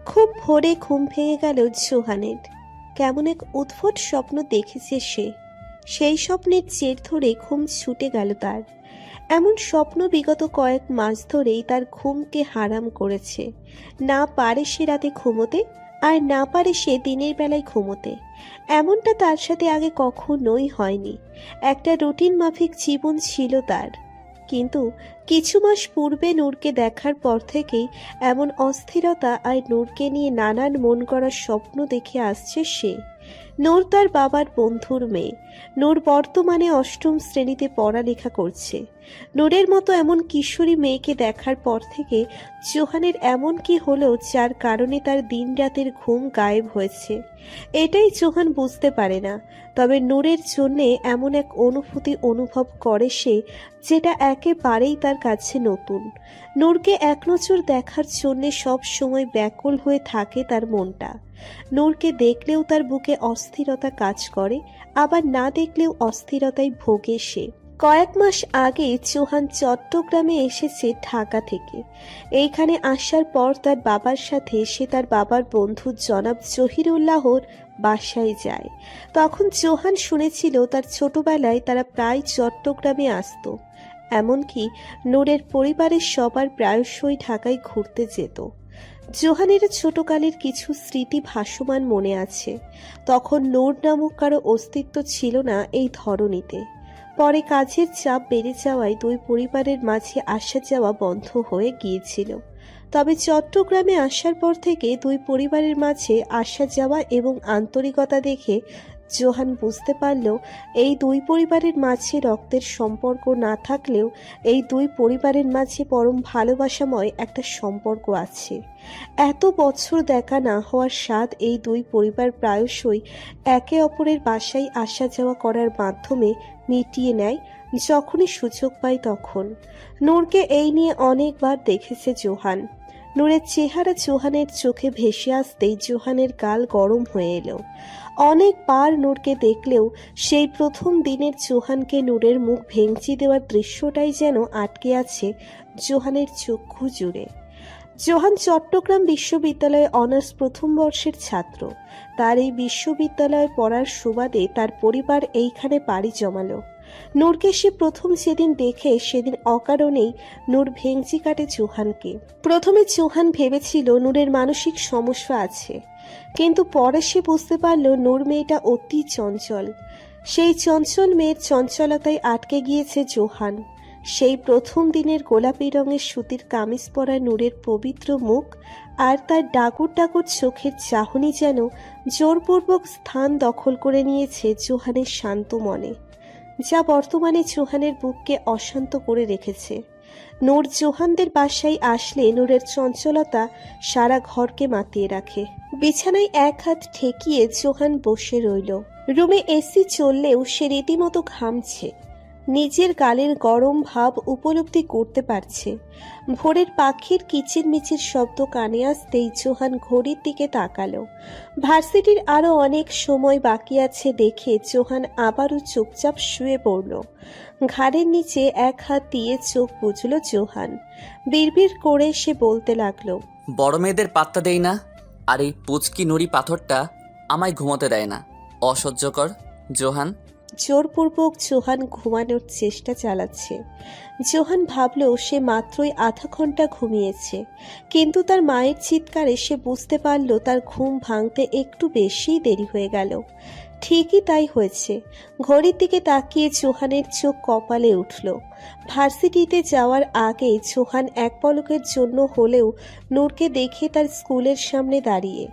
খুব ভোরে ঘুম ভেঙে গেল জোহানের। কেমন এক উদ্ভট স্বপ্ন দেখেছে সে। সেই স্বপ্নের জের ধরে ঘুম ছুটে গেল তার। এমন স্বপ্ন বিগত কয়েক মাস ধরেই তার ঘুমকে হারাম করেছে। না পারে সে রাতে ঘুমোতে, আর না পারে সে দিনের বেলায় ঘুমোতে। এমনটা তার সাথে আগে কখনোই হয়নি। একটা রুটিন মাফিক জীবন ছিল তার। কিন্তু কিছু মাস পূর্বে নূরকে দেখার পর থেকেই এমন অস্থিরতা আর নূরকে নিয়ে নানান মন করার স্বপ্ন দেখে আসছে সে। নূর তার বাবার বন্ধুর মেয়ে। নূর বর্তমানে অষ্টম শ্রেণীতে পড়ালেখা করছে। নূরের মতো এমন কিশোরী মেয়েকে দেখার পর থেকে জোহানের এমন কি হলো যার কারণে তার দিন রাতের ঘুম গায়েব হয়েছে, এটাই জোহান বুঝতে পারে না। তবে নূরের জন্যে এমন এক অনুভূতি অনুভব করে সে, যেটা একেবারেই তার কাছে নতুন। নূরকে এক নজর দেখার জন্যে সব সময় ব্যাকুল হয়ে থাকে তার মনটা। নূরকে দেখলেও তার বুকে অস্থিরতা কাজ করে, আবার না দেখলেও অস্থিরতায় ভোগে সে। কয়েক মাস আগে জোহান চট্টগ্রামে এসেছে ঢাকা থেকে। এইখানে আসার পর তার বাবার সাথে সে তার বাবার বন্ধু জনাব জহিরুল্লাহর বাসায় যায়। তখন জোহান শুনেছিল তার ছোটবেলায় তারা প্রায় চট্টগ্রামে আসতো। এমনকি নূরের পরিবারের সবার প্রায়শই ঢাকায় ঘুরতে যেত। জোহানের ছোটকালের কিছু স্মৃতি ভাসমান মনে আছে। তখন নূর নামক কারো অস্তিত্ব ছিল না এই ধরনীতে। পরে কাজের চাপ বেড়ে যাওয়ায় দুই পরিবারের মাঝে আসা যাওয়া বন্ধ হয়ে গিয়েছিল। তবে চট্টগ্রামে আসার পর থেকে দুই পরিবারের মাঝে আসা যাওয়া এবং আন্তরিকতা দেখে জোহান বুঝতে পারল এই দুই পরিবারের মাঝে রক্তের সম্পর্ক না থাকলেও এই দুই পরিবারের মাঝে পরম ভালোবাসাময় একটা সম্পর্ক আছে। এত বছর দেখা না হওয়ার স্বাদ এই দুই পরিবার প্রায়শই একে অপরের বাসায় আসা যাওয়া করার মাধ্যমে মিটিয়ে নেয় যখনই সুযোগ পায় তখন। নূরকে এই নিয়ে অনেকবার দেখেছে জোহান। নূরের চেহারা জোহানের চোখে ভেসে আসতেই জোহানের গাল গরম হয়ে এলো। অনেকবার নূরকে দেখলেও সেই প্রথম দিনের জোহানকে নূরের মুখ ভেঙচি দেওয়ার দৃশ্যটাই যেন আটকে আছে জোহানের চক্ষু জুড়ে। জোহান চট্টগ্রাম বিশ্ববিদ্যালয়ে অনার্স প্রথম বর্ষের ছাত্র। তার এই বিশ্ববিদ্যালয়ে পড়ার সুবাদে তার পরিবার এইখানে পাড়ি জমালো। নূরকে সে প্রথম যেদিন দেখে সেদিন অকারণেই নূর ভেঙচি কাটে জোহানকে। প্রথমে জোহান ভেবেছিল নূরের মানসিক সমস্যা আছে, কিন্তু পরে সে বুঝতে পারল নূর মেয়েটা অতি চঞ্চল। সেই চঞ্চল মেয়ের চঞ্চলতায় আটকে গিয়েছে জোহান। সেই প্রথম দিনের গোলাপি রঙের সুতির কামিজ পরা নূরের পবিত্র মুখ আর তার ডাগর ডাগর চোখের চাহনি যেন জোরপূর্বক স্থান দখল করে নিয়েছে জোহানের শান্ত মনে, যা বর্তমানে জোহানের বুককে অশান্ত করে রেখেছে। নূর জোহানদের বাসায় আসলে নূরের চঞ্চলতা সারা ঘরকে মাতিয়ে রাখে। বিছানায় এক হাত ঠেকিয়ে জোহান বসে রইল। রুমে এসি চললেও সে রীতিমতো ঘামছে। নিজের গালের গরম ভাব উপলব্ধি করতে পারছে। ভোরের পাখির কিচিরমিচির শব্দ কানে আসতেই জোহান ঘড়ির দিকে তাকালো। ভার্সিটির আরো অনেক সময় বাকি আছে দেখে জোহান আবারও চুপচাপ শুয়ে পড়ল। ঘাড়ের নিচে এক হাত দিয়ে চোখ বুঝল জোহান। বিড়বিড় করে সে বলতে লাগলো, বড় মেয়েদের পাত্তা দেই না, আর এই পুচকি নুড়ি পাথরটা আমায় ঘুমোতে দেয় না। অসহ্যকর জোহান। জোরপূর্বক জোহান ঘুমানোর চেষ্টা চালাচ্ছে। জোহান ভাবল সে মাত্রই আধা ঘন্টা ঘুমিয়েছে, কিন্তু তার মায়ের চিৎকারে সে বুঝতে পারল তার ঘুম ভাঙতে একটু বেশি দেরি হয়ে গেল। ঠিকই তাই হয়েছে। ঘড়ির দিকে তাকিয়ে জোহানের চোখ কপালে উঠল। ভার্সিটিতে যাওয়ার আগে জোহান এক পলকের জন্য হলেও নূরকে দেখে তার স্কুলের সামনে দাঁড়িয়ে।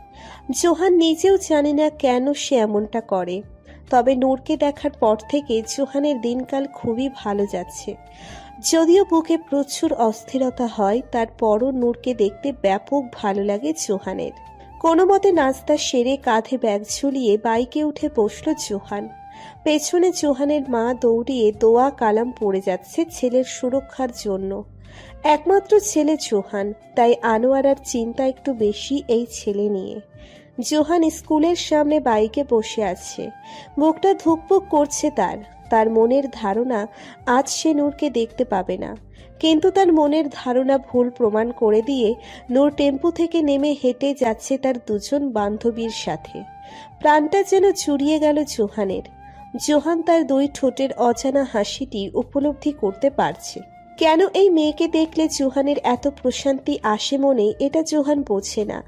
জোহান নিজেও জানে না কেন সে এমনটা করে। তবে নূরকে দেখার পর থেকে জোহানের দিনকাল খুবই ভালো যাচ্ছে। যদিও বুকে প্রচুর অস্থিরতা হয়, তারপরও নূরকে দেখতে ব্যাপক ভালো লাগে জোহানের। কোনো মতে নাস্তা সেরে কাঁধে ব্যাগ ঝুলিয়ে বাইকে উঠে বসল জোহান। পেছনে জোহানের মা দৌড়িয়ে দোয়া কালাম পড়ে যাচ্ছে ছেলের সুরক্ষার জন্য। একমাত্র ছেলে জোহান, তাই আনোয়ারার চিন্তা একটু বেশি এই ছেলে নিয়ে। জোহান স্কুলের সামনে বাইকে বসে আছে। বুকটা ধুকপুক করছে তার। তার মনের ধারণা আজ সে নূরকে দেখতে পাবে না। কিন্তু তার মনের ধারণা ভুল প্রমাণ করে দিয়ে নূর টেম্পো থেকে নেমে হেঁটে যাচ্ছে তার দুজন বান্ধবীর সাথে। প্রাণটা যেন জুড়িয়ে গেল জোহানের। জোহান তার দুই ঠোঁটের অজানা হাসিটি উপলব্ধি করতে পারছে। কেন এই মেয়েকে দেখলে জোহানের এত প্রশান্তি আসে মনে, এটা জোহান বোঝে না,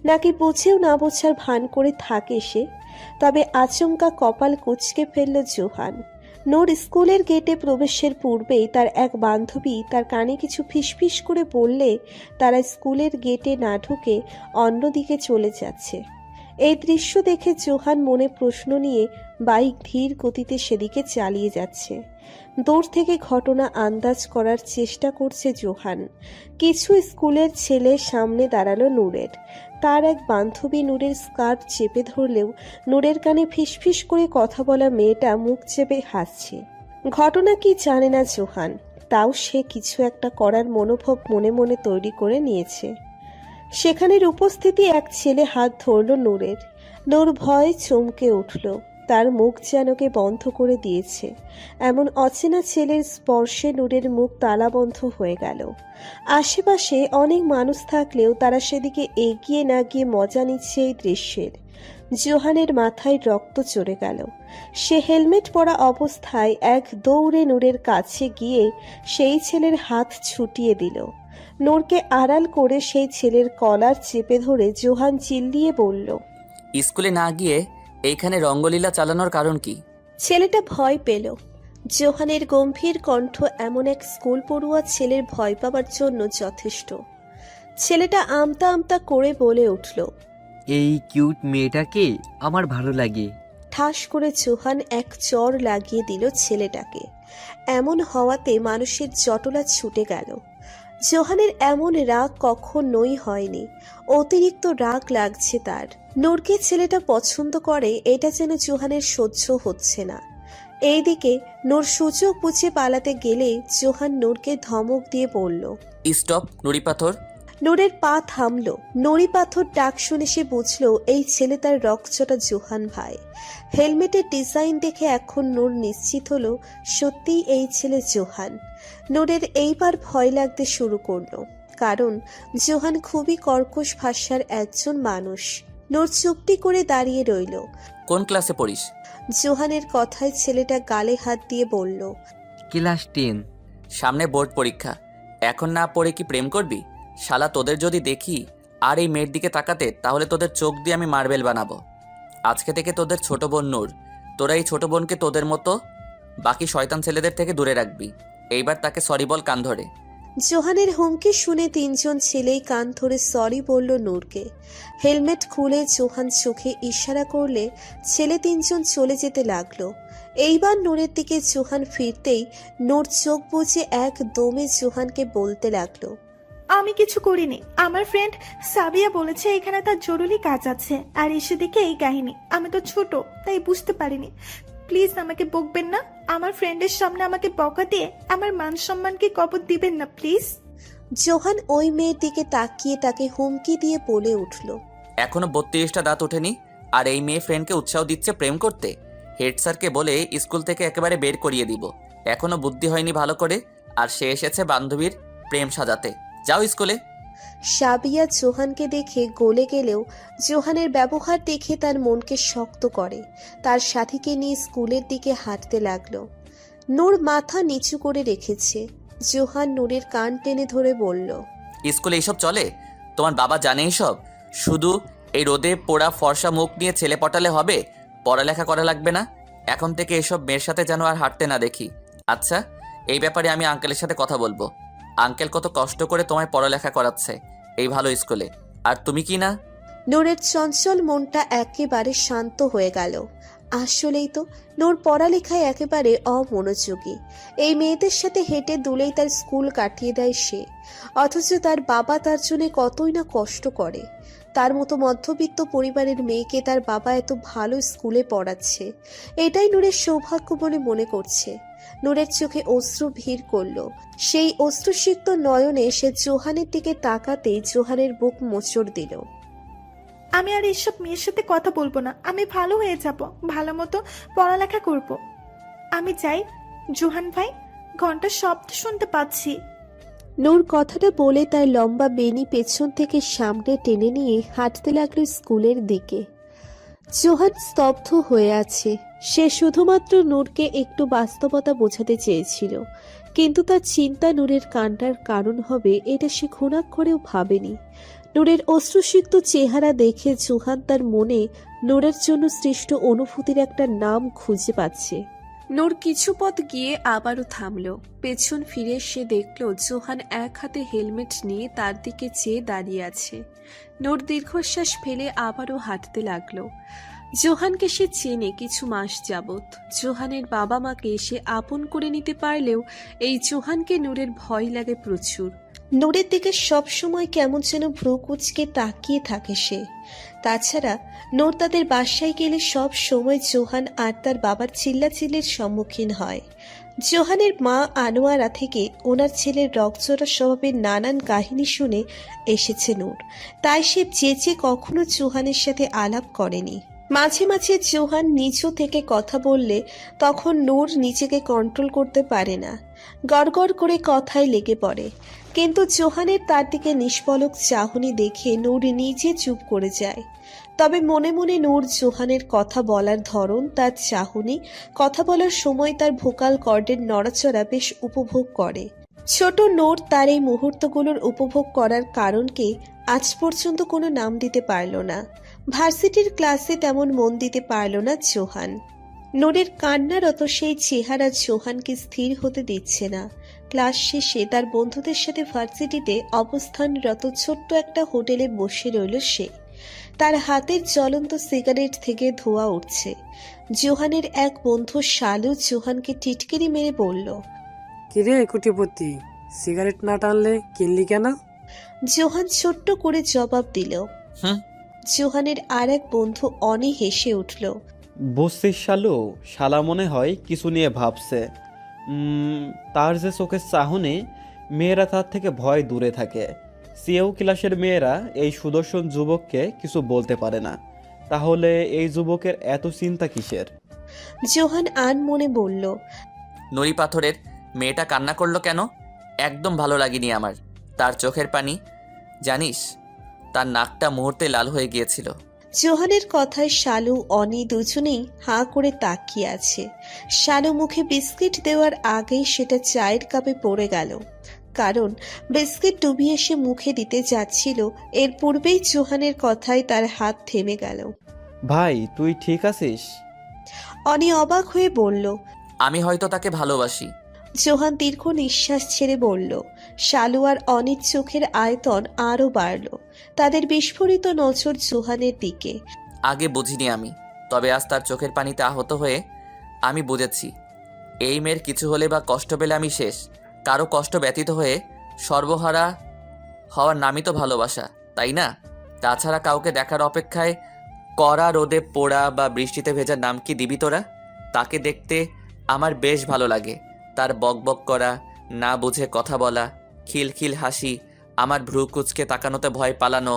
নাকি বুঝেও না বোঝার ভান করে থাকে সে। তবে আচমকা কপাল কুঁচকে ফেলল জোহান। নূর স্কুলের গেটে প্রবেশের পূর্বেই তার এক বান্ধবী তার কানে কিছু ফিসফিস করে বললে তারা স্কুলের গেটে না ঢুকে অন্যদিকে চলে যাচ্ছে। এই দৃশ্য দেখে জোহান মনে প্রশ্ন নিয়ে বাইক ধীর গতিতে সেদিকে চালিয়ে যাচ্ছে। দূর থেকে ঘটনা আন্দাজ করার চেষ্টা করছে জোহান। কিছু স্কুলের ছেলে সামনে দাঁড়ালো নূরের। তার এক বান্ধবী নূরের স্কার্ট চেপে ধরলেও নূরের কানে ফিসফিস করে কথা বলা মেয়েটা মুখ চেপে হাসছে। ঘটনা কি জানে না জোহান, তাও সে কিছু একটা করার মনোভাব মনে মনে তৈরি করে নিয়েছে। সেখানের উপস্থিতি এক ছেলে হাত ধরল নূরের। নূর ভয়ে চমকে উঠল। তার মুখ যেনকে বন্ধ করে দিয়েছে। এমন অচেনা ছেলের স্পর্শে নূরের মুখ তালাবন্ধ হয়ে গেল। আশেপাশে অনেক মানুষ থাকলেও তারা সেদিকে এগিয়ে না গিয়ে মজা নিচ্ছে এই দৃশ্যের। জোহানের মাথায় রক্ত চড়ে গেল। সে হেলমেট পরা অবস্থায় এক দৌড়ে নূরের কাছে গিয়ে সেই ছেলের হাত ছুটিয়ে দিল। নূরকে আড়াল করে সেই ছেলের কলার চেপে ধরে জোহান চিল্লিয়ে বলল, স্কুলে না গিয়ে এইখানে রঙ্গলীলা চালানোর কারণ কি? ছেলেটা ভয় পেল। জোহানের গম্ভীর কণ্ঠ এমন এক স্কুল পড়ুয়া ছেলের ভয় পাবার জন্য যথেষ্ট। ছেলেটা আমতা আমতা করে বলে উঠল, এই কিউট মেয়েটাকে আমার ভালো লাগে। ঠাস করে জোহান এক চড় লাগিয়ে দিল ছেলেটাকে। এমন হওয়াতে মানুষের জটলা ছুটে গেল। জোহানের এমন রাগ কখনোই হয়নি। অতিরিক্ত রাগ লাগছে তার। নূরকে ছেলেটা পছন্দ করে এটা যেন জোহানের সহ্য হচ্ছে না। এইদিকে নূর সুযোগ বুঝে পালাতে গেলে জোহান নূরকে ধমক দিয়ে বলল, স্টপ নুড়ি পাথর। নূরের পা থামল। নুড়ি পাথর ডাক শুনে সে বুঝলো এই ছেলে তার রকচটা জোহান ভাই। হেলমেটের ডিজাইন দেখে এখন নূর নিশ্চিত হলো সত্যিই এই ছেলে জোহান। নূরের এইবার ভয় লাগতে শুরু করলো, কারণ জোহান খুবই কর্কশ ভাষার একজন মানুষ। নূর চুপটি করে দাঁড়িয়ে রইল। কোন ক্লাসে পড়িস? জোহানের কথায় ছেলেটা গালে হাত দিয়ে বলল, ক্লাস 10। সামনে বোর্ড পরীক্ষা, এখন না পড়ে কি প্রেম করবি? শালা তোদের যদি দেখি আর এই মেয়ের দিকে তাকাতে, তাহলে তোদের চোখ দিয়ে আমি মার্বেল বানাবো। আজকে থেকে তোদের ছোট বোন নূর, তোরা এই ছোট বোনকে তোদের মতো বাকি শয়তান ছেলেদের থেকে দূরে রাখবি। এইবার তাকে সরি বল কান ধরে। জোহানের হুমকি শুনে তিনজন ছেলেই কান ধরে সরি বলল নূরকে। হেলমেট খুলে জোহান চোখে ইশারা করলে ছেলে তিনজন চলে যেতে লাগলো। এইবার নূরের দিকে জোহান ফিরতেই নূর চোখ বুজে এক দমে জোহানকে বলতে লাগলো, আমি কিছু করিনি। আমার ফ্রেন্ড সাবিয়া বলেছে এখানে তার জরুরি কাজ আছে, আর এসে দেখে এই কাহিনী। আমি তো ছোট, তাই বুঝতে পারিনি। প্লিজ আমাকে বকবেন না। আমার ফ্রেন্ডের সামনে আমাকে বকা দিয়ে আমার মান সম্মানকে কবর দিবেন না প্লিজ। জোহান ওই মেয়ের দিকে তাকিয়ে তাকে হুমকি দিয়ে বলে উঠল, এখনো 32টা দাঁত ওঠেনি, আর এই মেয়ে ফ্রেন্ডকে উৎসাহ দিচ্ছে প্রেম করতে। হেড স্যারকে বলে স্কুল থেকে একেবারে বের করিয়ে দিব। এখনো বুদ্ধি হয়নি ভালো করে, আর সে এসেছে বান্ধবীর প্রেম সাজাতে। যাও স্কুলে। সাবিয়া জোহানকে দেখে গলে গেলেও জোহানের ব্যবহার দেখে তার মনকে শক্ত করে। তার সাথীকে নিয়ে স্কুলের দিকে হাঁটতে লাগলো। নূর মাথা নিচু করে রেখেছে। জোহান নূরের কান টেনে ধরে বলল, স্কুলে এইসব চলে? তোমার বাবা জানে এইসব? শুধু এই রোদে পোড়া ফর্সা মুখ নিয়ে ছেলে পটালে হবে? পড়ালেখা করা লাগবে না? এখন থেকে এসব মেয়ের সাথে যেন আর হাঁটতে না দেখি। আচ্ছা, এই ব্যাপারে আমি আঙ্কেলের সাথে কথা বলবো। আঙ্কেল কত কষ্ট করে তোমায় পড়ালেখা করাচ্ছে এই ভালো স্কুলে, আর তুমি কি না? নূরের চঞ্চল মনটা একেবারে শান্ত হয়ে গেল। আসলেই তো নূর পড়ালেখায় একেবারে অমনোযোগী। এই মেয়েদের সাথে হেঁটে দুলেই তার স্কুল কাটিয়ে দেয় সে, অথচ তার বাবা তার জন্য কতই না কষ্ট করে। তার মতো মধ্যবিত্ত পরিবারের মেয়েকে তার বাবা এত ভালো স্কুলে পড়াচ্ছে, এটাই নূরের সৌভাগ্য বলে মনে করছে। নূরের চোখে অশ্রু ভিড় করল। সেই অশ্রুসিক্ত নয়নে সে জোহানের দিকে তাকাতেই জোহানের বুক মোচড় দিল। আমি আর এইসব মেয়ের সাথে কথা বলবো না। আমি ভালো হয়ে যাব, ভালো মতো পড়ালেখা করব। আমি চাই। জোহান ভাই, ঘন্টার শব্দ শুনতে পাচ্ছি। নূর কথাটা বলে তার লম্বা বেনি পেছন থেকে সামনে টেনে নিয়ে হাঁটতে লাগলো স্কুলের দিকে। জোহান স্তব্ধ হয়ে আছে। সে শুধুমাত্র নূরকে একটু বাস্তবতা বোঝাতে চেয়েছিল, কিন্তু তার চিন্তা নূরের কান্নার কারণ হবে এটা সে ঘুণাক্ষরেও ভাবেনি। নূরের অশ্রুসিক্ত চেহারা দেখে জোহান তার মনে নূরের জন্য সৃষ্ট অনুভূতির একটা নাম খুঁজে পাচ্ছে। নূর কিছু পথ গিয়ে আবারও থামল। পেছন ফিরে সে দেখল জোহান এক হাতে হেলমেট নিয়ে তার দিকে চেয়ে দাঁড়িয়ে আছে। নূর দীর্ঘশ্বাস ফেলে আবারও হাঁটতে লাগলো। জোহানকে সে চেনে কিছু মাস যাবৎ। জোহানের বাবা মাকে সে আপন করে নিতে পারলেও এই জোহানকে নূরের ভয় লাগে প্রচুর। নূরের দিকে সবসময় কেমন যেন ভ্রু কুঁচকে তাকিয়ে থাকে সে। তাছাড়া নূর তাদের বাসায় গেলে সব সময় জোহান আর তার বাবার চিল্লাচিল্লির সম্মুখীন হয়। জোহানের মা আনোয়ারা থেকে ওনার ছেলের রকচটা স্বভাবের নানান কাহিনী শুনে এসেছে নূর, তাই সে চেঁচে কখনো জোহানের সাথে আলাপ করেনি। মাঝে মাঝে জোহান নিচু থেকে কথা বললে তখন নূর নিজেকে কন্ট্রোল করতে পারে না, গড়গড় করে কথায় লেগে পড়ে। কিন্তু জোহানের তার দিকে নিষ্পলক চাহনি দেখে নূর নিজে চুপ করে যায়। তবে মনে মনে নূর জোহানের কথা বলার ধরন, তার চাহনি, কথা বলার সময় তার ভোকাল কর্ডের নড়াচড়া বেশ উপভোগ করে। ছোট নূর তার এই মুহূর্তগুলোর উপভোগ করার কারণকে আজ পর্যন্ত কোনো নাম দিতে পারল না। ভার্সিটির ক্লাসে তেমন মন দিতে পারল না জোহান। নূরের কান্নারত সেই চেহারা জোহানকে স্থির হতে দিচ্ছে না। ক্লাস শেষে তার বন্ধুদের সাথে ভার্সিটিতে অবস্থানরত ছোট্ট একটা হোটেলে বসে রইল সে। তার হাতের জ্বলন্ত সিগারেট থেকে ধোঁয়া উঠছে। জোহানের এক বন্ধু শালু জোহানকে টিটকিরি মেরে বলল, কিরে কুটিপতি, সিগারেট না টানলে কিনলি কেন? জোহান ছোট্ট করে জবাব দিল। হুম। জোহানের আর এক বন্ধু অনি হেসে উঠল। বুঝছিস শালু, শালা মনে হয় কিছু নিয়ে ভাবছে। তার যে চোখের চাহনি, মেয়েরা তার থেকে ভয় দূরে থাকে। সিএও ক্লাসের মেয়েরা এই সুদর্শন যুবককে কিছু বলতে পারে না, তাহলে এই যুবকের এত চিন্তা কিসের? জোহান আন মনে বলল, নুড়ি পাথরের মেয়েটা কান্না করলো কেন? একদম ভালো লাগেনি আমার তার চোখের পানি। জানিস, তার নাকটা মুহূর্তে লাল হয়ে গিয়েছিল। জোহানের কথায় শালু অনি দুজনেই হাঁ করে তাকিয়ে আছে। শালু মুখে বিস্কিট দেওয়ার আগেই সেটা চায়ের কাপে পড়ে গেল, কারণ বিস্কিট ডুবিয়ে সে মুখে দিতে যাচ্ছিল। এর পূর্বেই জোহানের কথায় তার হাত থেমে গেল। ভাই, তুই ঠিক আছিস? অনি অবাক হয়ে বলল। আমি হয়তো তাকে ভালোবাসি। জোহান দীর্ঘ নিঃশ্বাস ছেড়ে বলল। শালু আর অনির চোখের আয়তন আরও বাড়ল। তাদের বিস্ফোরিত নজর জোহানের দিকে। আগে বুঝিনি আমি, তবে আজ তার চোখের পানিতে আহত হয়ে আমি বুঝেছি এই মেয়ের কিছু হলে বা কষ্ট পেলে আমি শেষ। কারো কষ্ট ব্যতীত হয়ে সর্বহারা হওয়ার নামই তো ভালোবাসা, তাই না? তাছাড়া কাউকে দেখার অপেক্ষায় কড়া রোদে পোড়া বা বৃষ্টিতে ভেজার নাম কি দিবি তোরা? তাকে দেখতে আমার বেশ ভালো লাগে। তার বকবক করা, না বুঝে কথা বলা, খিলখিল হাসি, আমার ভ্রু কুচকে তাকানোতে ভয় পালানো,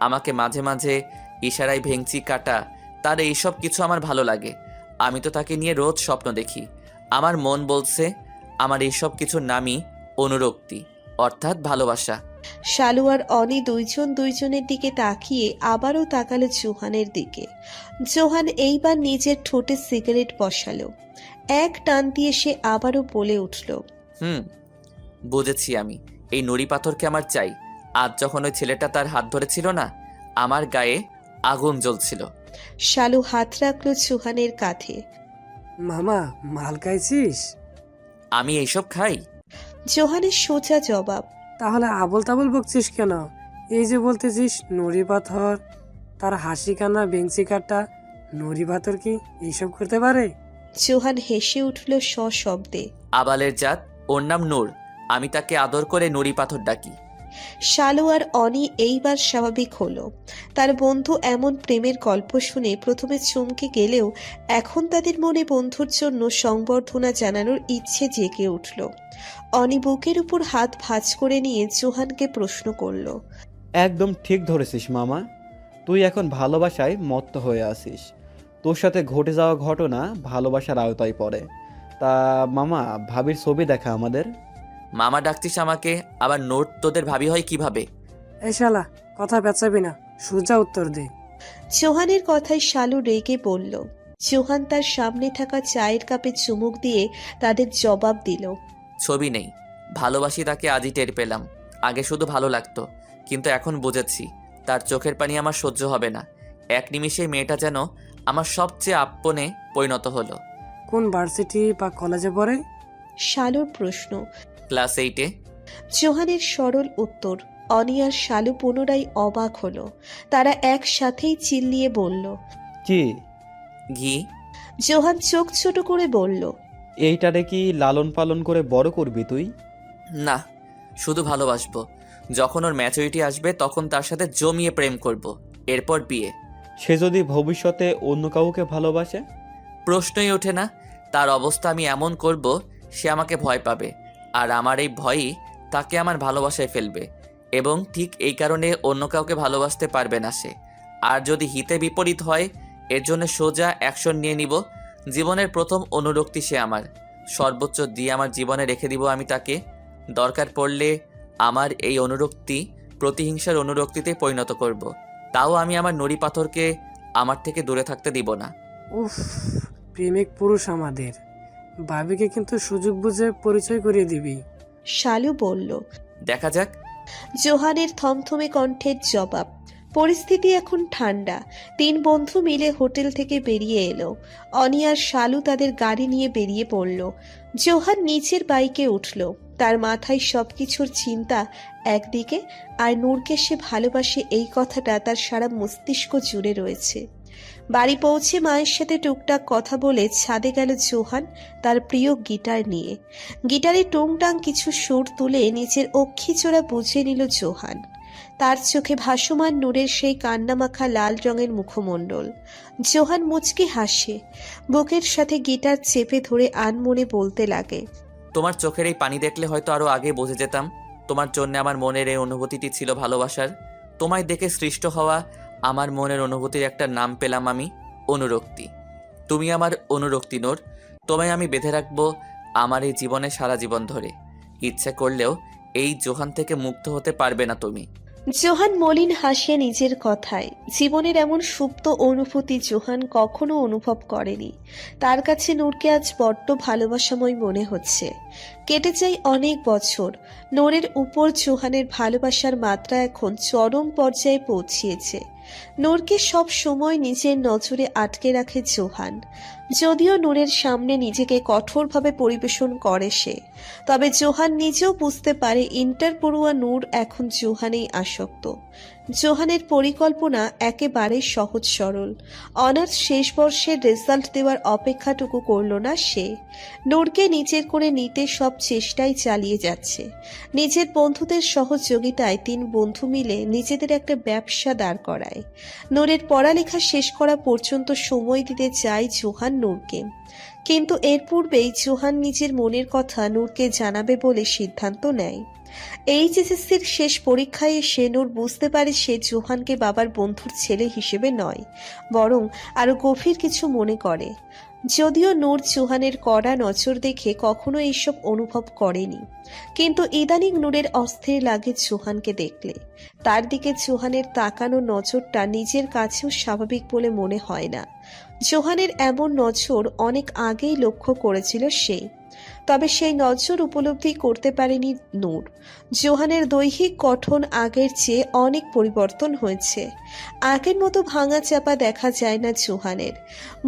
আমাকে মাঝে মাঝে ইশারায় ভেঙচি কাটা, তার এইসব কিছু আমার ভালো লাগে। আমি তো তাকে নিয়ে রোজ স্বপ্ন দেখি। আমার মন বলছে আমার এইসব কিছুর নামই অনুরক্তি, অর্থাৎ ভালোবাসা। শালু আর অনি দুইজন দুইজনের দিকে তাকিয়ে আবারও তাকালো জোহানের দিকে। জোহান এইবার নিজের ঠোঁটে সিগারেট বসালো। এক টান দিয়ে সে আবারও বলে উঠল, বুঝেছি আমি। এই নুড়ি পাথরকে আমার চাই। আজ যখন ওই ছেলেটা তার হাত ধরেছিল না, আমার গায়ে আগুন জ্বলছিল। শালু হাত রাখলো জোহানের কাঁধে। মামা, মাল খাইছিস? আমি এইসব খাই? জোহানের সোজা জবাব। তাহলে আবল তাবল বকছিস কেন? এই যে বলতেছিস নুড়ি পাথর, তার হাসি কান্না বেঞ্চি কাটা, নুড়ি পাথর কি এইসব করতে পারে? জোহান হেসে উঠল সশব্দে। আবালের জাত, ওর নাম নূর। আমি তাকে আদর করে নুড়ি পাথর ডাকি। শালু আর অনি এইবার স্বাভাবিক হলো। তার বন্ধু এমন প্রেমের গল্প শুনে প্রথমে চমকে গেলেও এখন তাদের মনে বন্ধুর জন্য সংবর্ধনা জানানোর ইচ্ছে জেগে উঠল। অনি বুকের উপর হাত ভাঁজ করে নিয়ে জোহানকে প্রশ্ন করল, একদম ঠিক ধরেছিস মামা, তুই এখন ভালোবাসায় মত্ত হয়ে আছিস। তোর সাথে ঘটে যাওয়া ঘটনা ভালোবাসার আওতায় পড়ে। তা মামা, ভাবির ছবি দেখা আমাদের। মামা ডাকছিস আমাকে, আবার নোট তোদের ভাবি হয় কিভাবে? এই শালা, কথা পেঁচাবি না, সোজা উত্তর দে। জোহানের কথায় শালু রেগে বলল। জোহান তার সামনে থাকা চায়ের কাপে চুমুক দিয়ে তাদের জবাব দিল। ছবি নেই, ভালোবাসি তাকে আজই টের পেলাম। আগে শুধু ভালো লাগতো, কিন্তু এখন বুঝেছি তার চোখের পানি আমার সহ্য হবে না। এক নিমিষেই মেয়েটা যেন আমার সবচেয়ে আপনে পরিণত হলো। কোন ভার্সিটি বা কলেজে পড়ে? শালুর প্রশ্ন। ক্লাস 8-এ। জোহানের সরল উত্তর। অনি আর শালু পুনরায় অবাক হলো। তারা একসাথেই চিল্লিয়ে বলল, কি? ঘি। জোহান চোখ ছোট করে বলল, এইটারে কি লালন পালন করে বড় করবি তুই? না, শুধু ভালোবাসবো। যখন ওর ম্যাচুরিটি আসবে তখন তার সাথে জমিয়ে প্রেম করব, এরপর বিয়ে। সে যদি ভবিষ্যতে অন্য কাউকে ভালোবাসে? প্রশ্নই ওঠে না। তার অবস্থা আমি এমন করব সে আমাকে ভয় পাবে, আর আমার এই ভয়ই তাকে আমার ভালোবাসায় ফেলবে, এবং ঠিক এই কারণে অন্য কাউকে ভালোবাসতে পারবে না সে। আর যদি হিতে বিপরীত হয়, এর জন্য সোজা অ্যাকশন নিয়ে নিব। জীবনের প্রথম অনুরক্তি সে আমার, সর্বোচ্চ দিয়ে আমার জীবনে রেখে দিব আমি তাকে। দরকার পড়লে আমার এই অনুরক্তি প্রতিহিংসার অনুরক্তিতে পরিণত করব। তাও আমি আমার নুড়ি পাথরকে আমার থেকে দূরে থাকতে দিব না। উফ, প্রেমিক পুরুষ আমাদের। ভাবিকে কিন্তু সুযোগ বুঝে পরিচয় করিয়ে দিবি। শালু বলল। দেখা যাক। জোহানের থমথমে কণ্ঠের জবাব। পরিস্থিতি এখন ঠান্ডা। 3 বন্ধু মিলে হোটেল থেকে বেরিয়ে এলো। অনি আর শালু তাদের গাড়ি নিয়ে বেরিয়ে পড়ল। জোহান নিচের বাইকে উঠল। তার মাথায় সবকিছুর চিন্তা একদিকে, আর নূরকে সে ভালোবাসে এই কথাটা তার সারা মস্তিষ্ক জুড়ে রয়েছে। বাড়ি পৌঁছে মায়ের সাথে টুকটাক কথা বলে ছাদে গেল জোহান তার প্রিয় গিটার নিয়ে। গিটারে টুংটাং কিছু সুর তুলে নিচের অক্ষিচোরা বুঝে নিল জোহান। তার চোখে ভাসমান নূরের সেই কান্নামাখা লাল রঙের মুখমণ্ডল। জোহান মুচকি হাসে, বুকের সাথে গিটার চেপে ধরে আনমনে বলতে লাগে, তোমার চোখের এই পানি দেখলে হয়তো আরো আগে বুঝে যেতাম তোমার জন্য আমার মনের এই অনুভূতিটি ছিল ভালোবাসার। তোমায় দেখে সৃষ্ট হওয়া আমার মনের অনুভূতির একটা নাম পেলাম আমি, অনুরক্তি। তুমি আমার অনুরক্তি নূর। তোমায় আমি বেঁধে রাখবো আমার এই জীবনে সারা জীবন ধরে। ইচ্ছে করলেও এই জোহান থেকে মুক্ত হতে পারবে না তুমি। জোহান মলিন হাসে নিজের কথায়। জীবনের এমন সুপ্ত অনুভূতি জোহান কখনো অনুভব করেনি। তার কাছে নূরকে আজ বড্ড ভালোবাসাময় মনে হচ্ছে। কেটে যায় অনেক বছর। নূরের উপর জোহানের ভালোবাসার মাত্রা এখন চরম পর্যায়ে পৌঁছিয়েছে। নূরকে সব সময় নিজের নজরে আটকে রাখে জোহান। যদিও নূরের সামনে নিজেকে কঠোরভাবে পরিবেশন করে সে, তবে জোহান নিজেও বুঝতে পারে ইন্টার পড়ুয়া নূর এখন জোহানেই আসক্ত। জোহানের পরিকল্পনা একেবারে সহজ সরল। অনার্স শেষ বর্ষের রেজাল্ট দেওয়ার অপেক্ষাটুকু করল না সে। নূরকে নিজের করে নিতে সব চেষ্টাই চালিয়ে যাচ্ছে। নিজের বন্ধুদের সহযোগিতায় 3 বন্ধু মিলে নিজেদের একটা ব্যবসা দাঁড় করায়। নূরের পড়ালেখা শেষ করা পর্যন্ত সময় দিতে চায় জোহান নূরকে, কিন্তু এর পূর্বেই জোহান নিজের মনের কথা নূরকে জানাবে বলে সিদ্ধান্ত নেয়। এইচএসসির শেষ পরীক্ষায় এসে নূর বুঝতে পারে সে জোহানকে বাবার বন্ধুর ছেলে হিসেবে নয়, বরং আরো গভীর কিছু মনে করে। যদিও নূর জোহানের কড়া নজর দেখে কখনো এইসব অনুভব করেনি, কিন্তু ইদানিং নূরের অস্থির লাগে জোহানকে দেখলে। তার দিকে জোহানের তাকানো নজরটা নিজের কাছেও স্বাভাবিক বলে মনে হয় না। জোহানের এমন নজর অনেক আগেই লক্ষ্য করেছিল সে, তবে সেই নজর উপলব্ধি করতে পারেনি নূর। জোহানের দৈহিক গঠন আগের চেয়ে অনেক পরিবর্তন হয়েছে। আগের মতো ভাঙা চাপা দেখা যায় না জোহানের।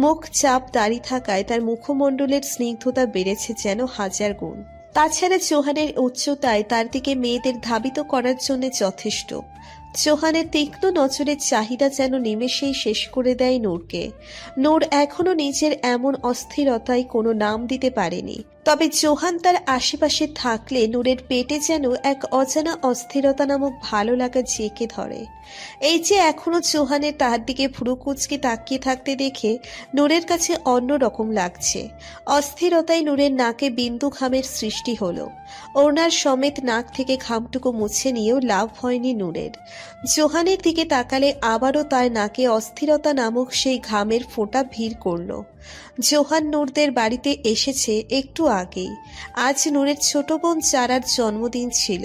মুখ চাপ দাঁড়িয়ে থাকায় তার মুখমণ্ডলের স্নিগ্ধতা বেড়েছে যেন 1000 গুণ। তাছাড়া জোহানের উচ্চতায় তার দিকে মেয়েদের ধাবিত করার জন্য যথেষ্ট। জোহানের তীক্ষ্ণ নজরের চাহিদা যেন নিমেষেই শেষ করে দেয় নূরকে। নূর এখনো নিজের এমন অস্থিরতায় কোনো নাম দিতে পারেনি, তবে জোহান তার আশেপাশে থাকলে নূরের পেটে যেন এক অজানা অস্থিরতা নামক ভালো লাগা জেঁকে ধরে। এই যে এখনো জোহানের তার দিকে ভ্রুকুচকে তাকিয়ে থাকতে দেখে নূরের কাছে অন্য রকম লাগছে। অস্থিরতায় নূরের নাকে বিন্দু ঘামের সৃষ্টি হলো। ওনার সমেত নাক থেকে ঘামটুকু মুছে নিয়েও লাভ হয়নি নূরের। জোহানের দিকে তাকালে আবারও তার নাকে অস্থিরতা নামক সেই ঘামের ফোঁটা ভিড় করলো। জোহান নূরদের বাড়িতে এসেছে একটু আগেই। আজ নূরের ছোট বোন চারার জন্মদিন ছিল।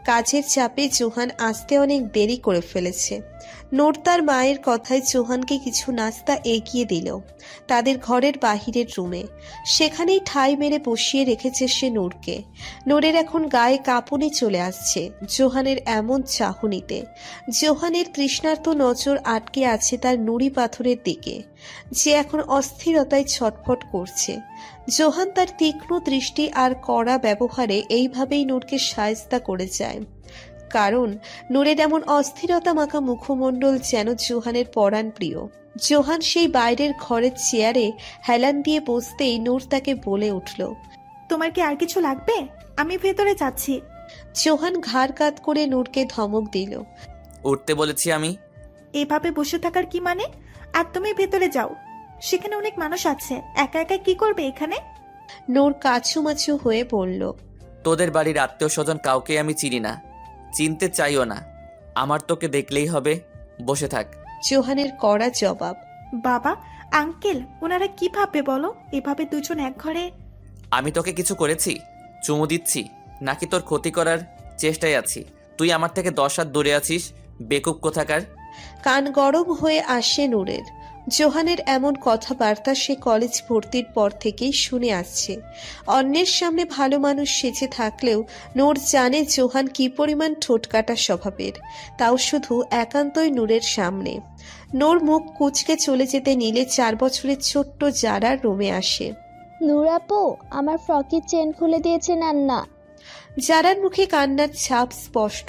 কাজের চাপে জোহান আসতে অনেক দেরি করে ফেলেছে। নূর তার মায়ের কথায় জোহানকে কিছু নাস্তা এগিয়ে দিল তাদের ঘরের বাহিরের রুমে। সেখানেই ঠাঁই মেরে বসিয়ে রেখেছে সে নূরকে। নূরের এখন গায়ে কাঁপুনি চলে আসছে জোহানের এমন চাহনিতে। জোহানের তৃষ্ণার্ত নজর আটকে আছে তার নুড়ি পাথরের দিকে, যে এখন অস্থিরতায় ছটফট করছে। জোহান তার তীক্ষ্ণ দৃষ্টি আর কড়া ব্যবহারে এইভাবেই নূরকে শায়েস্তা করে যায়, কারণ নূরের এমন অস্থিরতা মাখা মুখমণ্ডল যেন জোহানের পরাণ প্রিয়। জোহান সেই বাইরের ঘরের চেয়ারে হেলান দিয়ে বসতেই নূর তাকে বলে উঠল, তোমার কি আর কিছু লাগবে? আমি ভেতরে যাচ্ছি। জোহান ঘাড় কাত করে নূরকে ধমক দিল। উঠতে বলেছি আমি। এভাবে বসে থাকার কি মানে? আর তুমি ভেতরে যাও, সেখানে অনেক মানুষ আছে। একা একা কি করবে এখানে? নূর কাছুমাছু হয়ে বলল, তোদের বাড়ির আত্মীয় স্বজন কাউকে আমি চিনি না, চিনতে চাইও না। আমার তোকে দেখলেই হবে, বসে থাক। জোহানের কড়া জবাব। বাবা, আঙ্কেল, ওনারা কি ভাববে বলো এভাবে দুজন এক ঘরে? আমি তোকে কিছু করেছি? চুমু দিচ্ছি নাকি তোর ক্ষতি করার চেষ্টায় আছি? তুই আমার থেকে 10 হাত দূরে আছিস, বেকুব কোথাকার। কান গরম হয়ে আসে নূরের। জোহানের এমন কথাবার্তা সে কলেজ ভর্তির পর থেকেই শুনে আসছে। অন্যের সামনে ভালো মানুষ সেজে থাকলেও নূর জানে জোহান কি পরিমাণ ঠোঁটকাটা স্বভাবের, তাও শুধু একান্তই নূরের সামনে। নূর মুখ কুঁচকে চলে যেতে নিলে 4 বছরের ছোট্ট যারা রুমে আসে। নূর আপু, আমার ফ্রকের চেন খুলে দিয়েছে নান্না। যারার মুখে কান্নার ছাপ স্পষ্ট।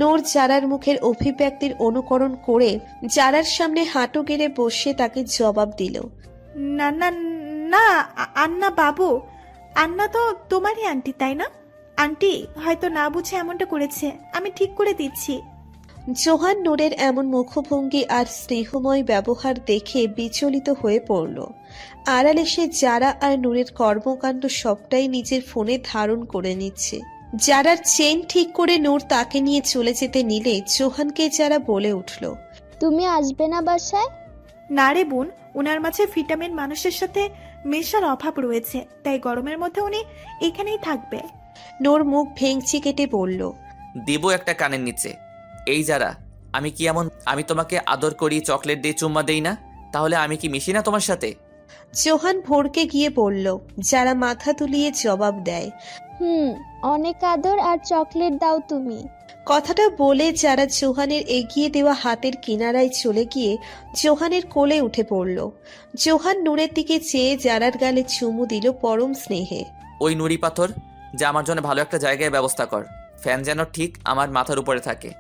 নূর যারার মুখের অভিব্যক্তির অনুকরণ করে যারার সামনে হাঁটু গেড়ে বসে তাকে জবাব দিল, না না না, আন্না বাবু, আন্না তো তোমারই আন্টি, তাই না? আন্টি হয়তো না বুঝে এমনটা করেছে, আমি ঠিক করে দিচ্ছি। জোহান নূরের এমন মুখভঙ্গি আর স্নেহময় ব্যবহার দেখে বিচলিত হয়ে পড়ল। আড়ালে সে যারা আর নূরের কর্মকাণ্ড সবটাই নিজের ফোনে ধারণ করে নিচ্ছে। যারার চেন ঠিক করে নূর তাকে নিয়ে চলে যেতে নিলে জোহানকে যারা বলে উঠল, তুমি আসবে না বাসায়? না রে বোন, ওনার মাঝে ভিটামিন মানুষের সাথে মেশার অভাব রয়েছে, তাই গরমের মধ্যে উনি এখানেই থাকবে। নূর মুখ ভেঙচি কেটে বলল, দেব একটা কানের নিচে। এই যারা, আমি কি এমন আমি তোমাকে আদর করি, চকলেট দিয়ে চুম্মা দেই না? তাহলে আমি কি মিশি না তোমার সাথে? জোহান ভোরকে গিয়ে বলল। যারা মাথা তুলিয়ে জবাব দেয়, অনেক আদর আর চকলেট দাও তুমি। কথাটা বলে যারা জোহানের এগিয়ে দেওয়া হাতের কিনারায় চলে গিয়ে জোহানের কোলে উঠে পড়ল। জোহান নূরের দিকে চেয়ে যারার গালে চুমু দিল পরম স্নেহে। ওই নুড়ি পাথর, যা আমার জন্য ভালো একটা জায়গায় ব্যবস্থা কর, ফ্যান যেন ঠিক আমার মাথার উপরে থাকে।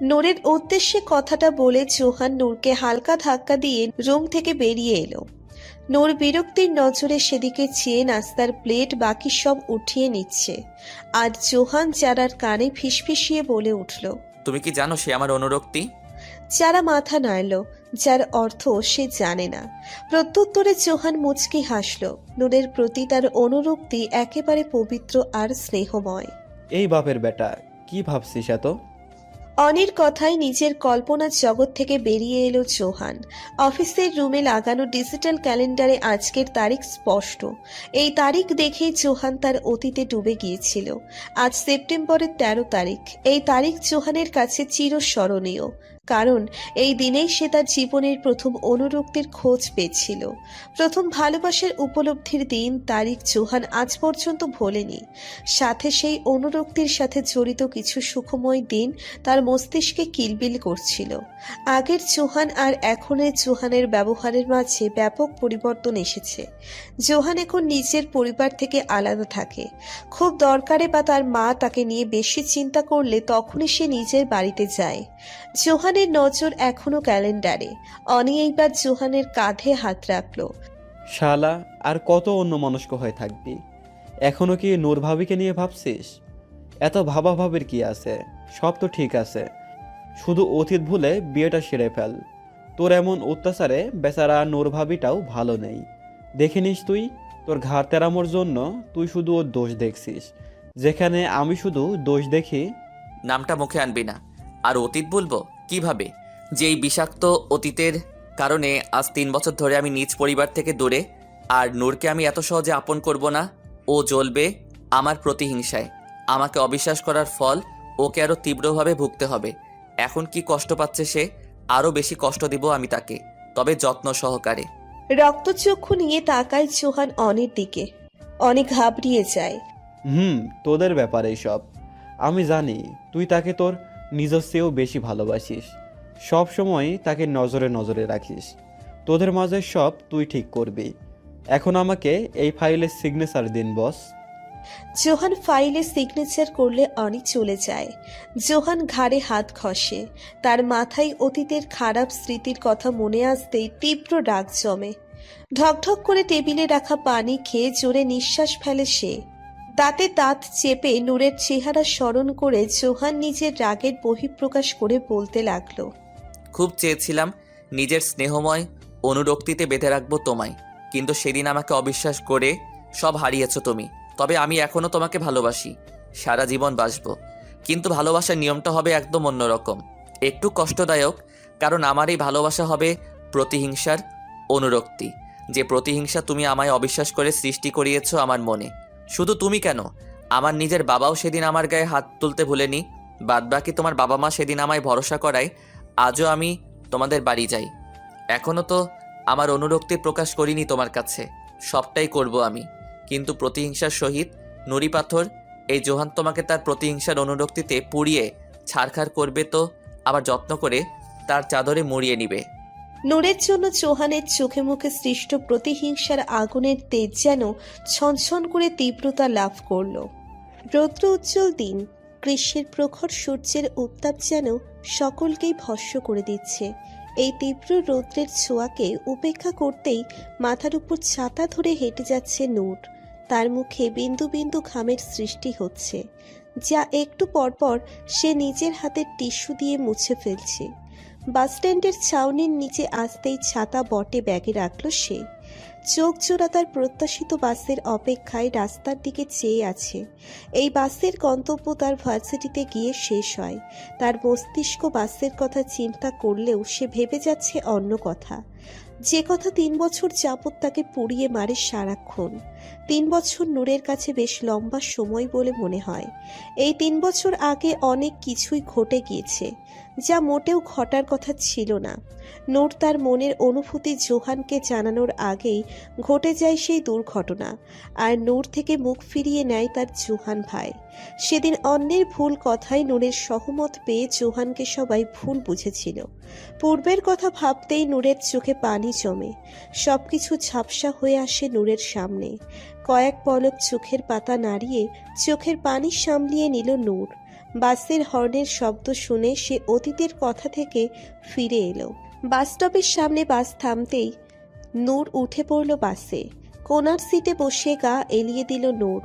নূরের উদ্দেশ্যে কথাটা বলে জোহান নূরকে হালকা ধাক্কা দিয়ে রুম থেকে বেরিয়ে এলো। নূর বিরক্তির নজরে সেদিকে চেয়ে নাস্তার প্লেট বাকি সব উঠিয়ে নিচ্ছে, আর জোহান যারার কানে ফিসফিসিয়ে বলে উঠল, তুমি কি জানো সে আমার অনুরক্তি? যারা মাথা নাড়ল, যার অর্থ সে জানে না। প্রত্যুত্তরে জোহান মুচকি হাসল। নূরের প্রতি তার অনুরক্তি একেবারে পবিত্র আর স্নেহময়। এই বাপের বেটা, কি ভাবছিস এত? অনির কথায় নিজের কল্পনার জগৎ থেকে বেরিয়ে এলো জোহান। অফিসের রুমে লাগানো ডিজিটাল ক্যালেন্ডারে আজকের তারিখ স্পষ্ট। এই তারিখ দেখেই জোহান তার অতীতে ডুবে গিয়েছিল। আজ সেপ্টেম্বরের 13 তারিখ। এই তারিখ জোহানের কাছে চিরস্মরণীয়, কারণ এই দিনেই সে তার জীবনের প্রথম অনুরক্তির খোঁজ পেয়েছিল। প্রথম ভালোবাসার উপলব্ধির দিন তারিখ জোহান আজ পর্যন্ত ভোলেনি। সাথে সেই অনুরক্তির সাথে জড়িত কিছু সুখময় দিন তার মস্তিষ্কে কিলবিল করছিল। আগের জোহান আর এখনের জোহানের ব্যবহারের মাঝে ব্যাপক পরিবর্তন এসেছে। জোহান এখন নিজের পরিবার থেকে আলাদা থাকে। খুব দরকারে বা তার মা তাকে নিয়ে বেশি চিন্তা করলে তখনই সে নিজের বাড়িতে যায়। জোহানের নজর এখনো ক্যালেন্ডারে। অনি এইবার জোহানের কাঁধে হাত রাখলো। শালা, আর কত অন্যমনস্ক হয়ে থাকবি? এখনো কি নূর ভাবিকে নিয়ে ভাবছিস? এত ভাবাভাবির কি আছে? সব তো ঠিক আছে, শুধু অতীত ভুলে বিয়েটা সেরে ফেল। তোর এমন অত্যাচারে বেচারা নূর ভাবিটাও ভালো নেই। দেখে নিস তুই, তোর ঘাড় তেরামোর জন্য তুই শুধু ওর দোষ দেখছিস, যেখানে আমি শুধু দোষ দেখি। নামটা মুখে আনবি না। আর অতীত বলবো কিভাবে? যে এই বিষাক্ত অতীতের কারণে আজ 3 বছর ধরে আমি নিজ পরিবার থেকে দূরে। আর নূরকে আমি এত সহজে আপন করব না। ও জ্বলবে আমার প্রতিহিংসায়। আমাকে অবিশ্বাস করার ফল ওকে আরও তীব্রভাবে ভুগতে হবে। এখন কি কষ্ট পাচ্ছে সে, আরও বেশি কষ্ট দিব আমি তাকে, তবে যত্ন সহকারে। রক্তচক্ষু নিয়ে তাকায় জোহান অনির দিকে। অনি ঘাবড়িয়ে যায়। তোদের ব্যাপারে সব আমি জানি। তুই তাকে তোর নিজের চেয়েও বেশি ভালোবাসিস। সব সময় তাকে নজরে নজরে রাখিস। তোদের মাঝে সব তুই ঠিক করবি। এখন আমাকে এই ফাইলের সিগনেচার দিন বস। জোহান ফাইলে সিগনেচার করলে অনি চলে যায়। জোহান ঘাড়ে হাত ঘষে। তার মাথায় অতীতের খারাপ স্মৃতির কথা মনে আসতেই তীব্র রাগ জমে। ঢকঢক করে টেবিলে রাখা পানি খেয়ে জোরে নিঃশ্বাস ফেলে সে। দাঁতে দাঁত চেপে নূরের চেহারা স্মরণ করে জোহান নিজের রাগের বহিঃপ্রকাশ করে বলতে লাগলো। খুব চেয়েছিলাম নিজের স্নেহময় অনুরক্তিতে বেঁধে রাখবো তোমায়, কিন্তু সেদিন আমাকে অবিশ্বাস করে সব হারিয়েছো তুমি। তবে আমি এখনও তোমাকে ভালোবাসি, সারা জীবন বাসবো। কিন্তু ভালোবাসার নিয়মটা হবে একদম অন্যরকম, একটু কষ্টদায়ক। কারণ আমার এই ভালোবাসা হবে প্রতিহিংসার অনুরক্তি। যে প্রতিহিংসা তুমি আমায় অবিশ্বাস করে সৃষ্টি করিয়েছো আমার মনে। শুধু তুমি কেন, আমার নিজের বাবাও সেদিন আমার গায়ে হাত তুলতে ভুলেনি। বাদবাকি তোমার বাবা মা সেদিন আমায় ভরসা করায় আজও আমি তোমাদের বাড়ি যাই। এখনও তো আমার অনুরক্তি প্রকাশ করিনি তোমার কাছে, সবটাই করব আমি। কিন্তু প্রতিহিংসার সহিত নুড়ি পাথর এই জোহান তোমাকে তার প্রতিহিংসার অনুরক্তিতে পুড়িয়ে ছারখার করবে, তো আবার যত্ন করে তার চাদরে মুড়িয়ে নিবে। নূরের জন্য জোহানের চোখে মুখে সৃষ্ট প্রতিহিংসার আগুনের তেজ যেন ছনছন করে তীব্রতা লাভ করল। রৌদ্র উজ্জ্বল দিন, গ্রীষ্মের প্রখর সূর্যের উত্তাপ যেন সকলকেই ভস্ম করে দিচ্ছে। এই তীব্র রৌদ্রের ছোঁয়াকে উপেক্ষা করতেই মাথার উপর ছাতা ধরে হেঁটে যাচ্ছে নূর। তার মুখে বিন্দু বিন্দু ঘামের সৃষ্টি হচ্ছে, যা একটু পরপর সে নিজের হাতের টিস্যু দিয়ে মুছে ফেলছে। বাসস্ট্যান্ডের ছাউনির নিচে আসতেই ছাতা বটে ব্যাগে রাখল সে। চোখ জোড়া তার প্রত্যাশিত বাসের অপেক্ষায় রাস্তার দিকে চেয়ে আছে। এই বাসের গন্তব্য তার ভার্সিটিতে গিয়ে শেষ হয়। তার মস্তিষ্ক বাসের কথা চিন্তা করলেও সে ভেবে যাচ্ছে অন্য কথা, যে কথা 3 বছর যাবৎ তাকে পুড়িয়ে মারে সারাক্ষণ। 3 বছর নূরের কাছে বেশ লম্বা সময় বলে মনে হয়। এই 3 বছর আগে অনেক কিছুই ঘটে গিয়েছে, যা মোটেও ঘটার কথা ছিল না। নূর তার মনের অনুভূতি জোহানকে জানানোর আগেই ঘটে যায় সেই দুর্ঘটনা, আর নূর থেকে মুখ ফিরিয়ে নেয় তার জোহান ভাই। সেদিন অন্যের ভুল কথায় নূরের সহমত পেয়ে জোহানকে সবাই ভুল বুঝেছিল। পূর্বের কথা ভাবতেই নূরের চোখে পানি জমে। সবকিছু ঝাপসা হয়ে আসে নূরের সামনে। কয়েক পলক চোখের পাতা নাড়িয়ে চোখের পানি সামলিয়ে নিল নূর। বাসের হর্নের শব্দ শুনে সে অতীতের কথা থেকে ফিরে এলো। বাস স্টপের সামনে বাস থামতেই নূর উঠে পড়ল বাসে। কোনার সিটে বসে গা এলিয়ে দিল নূর।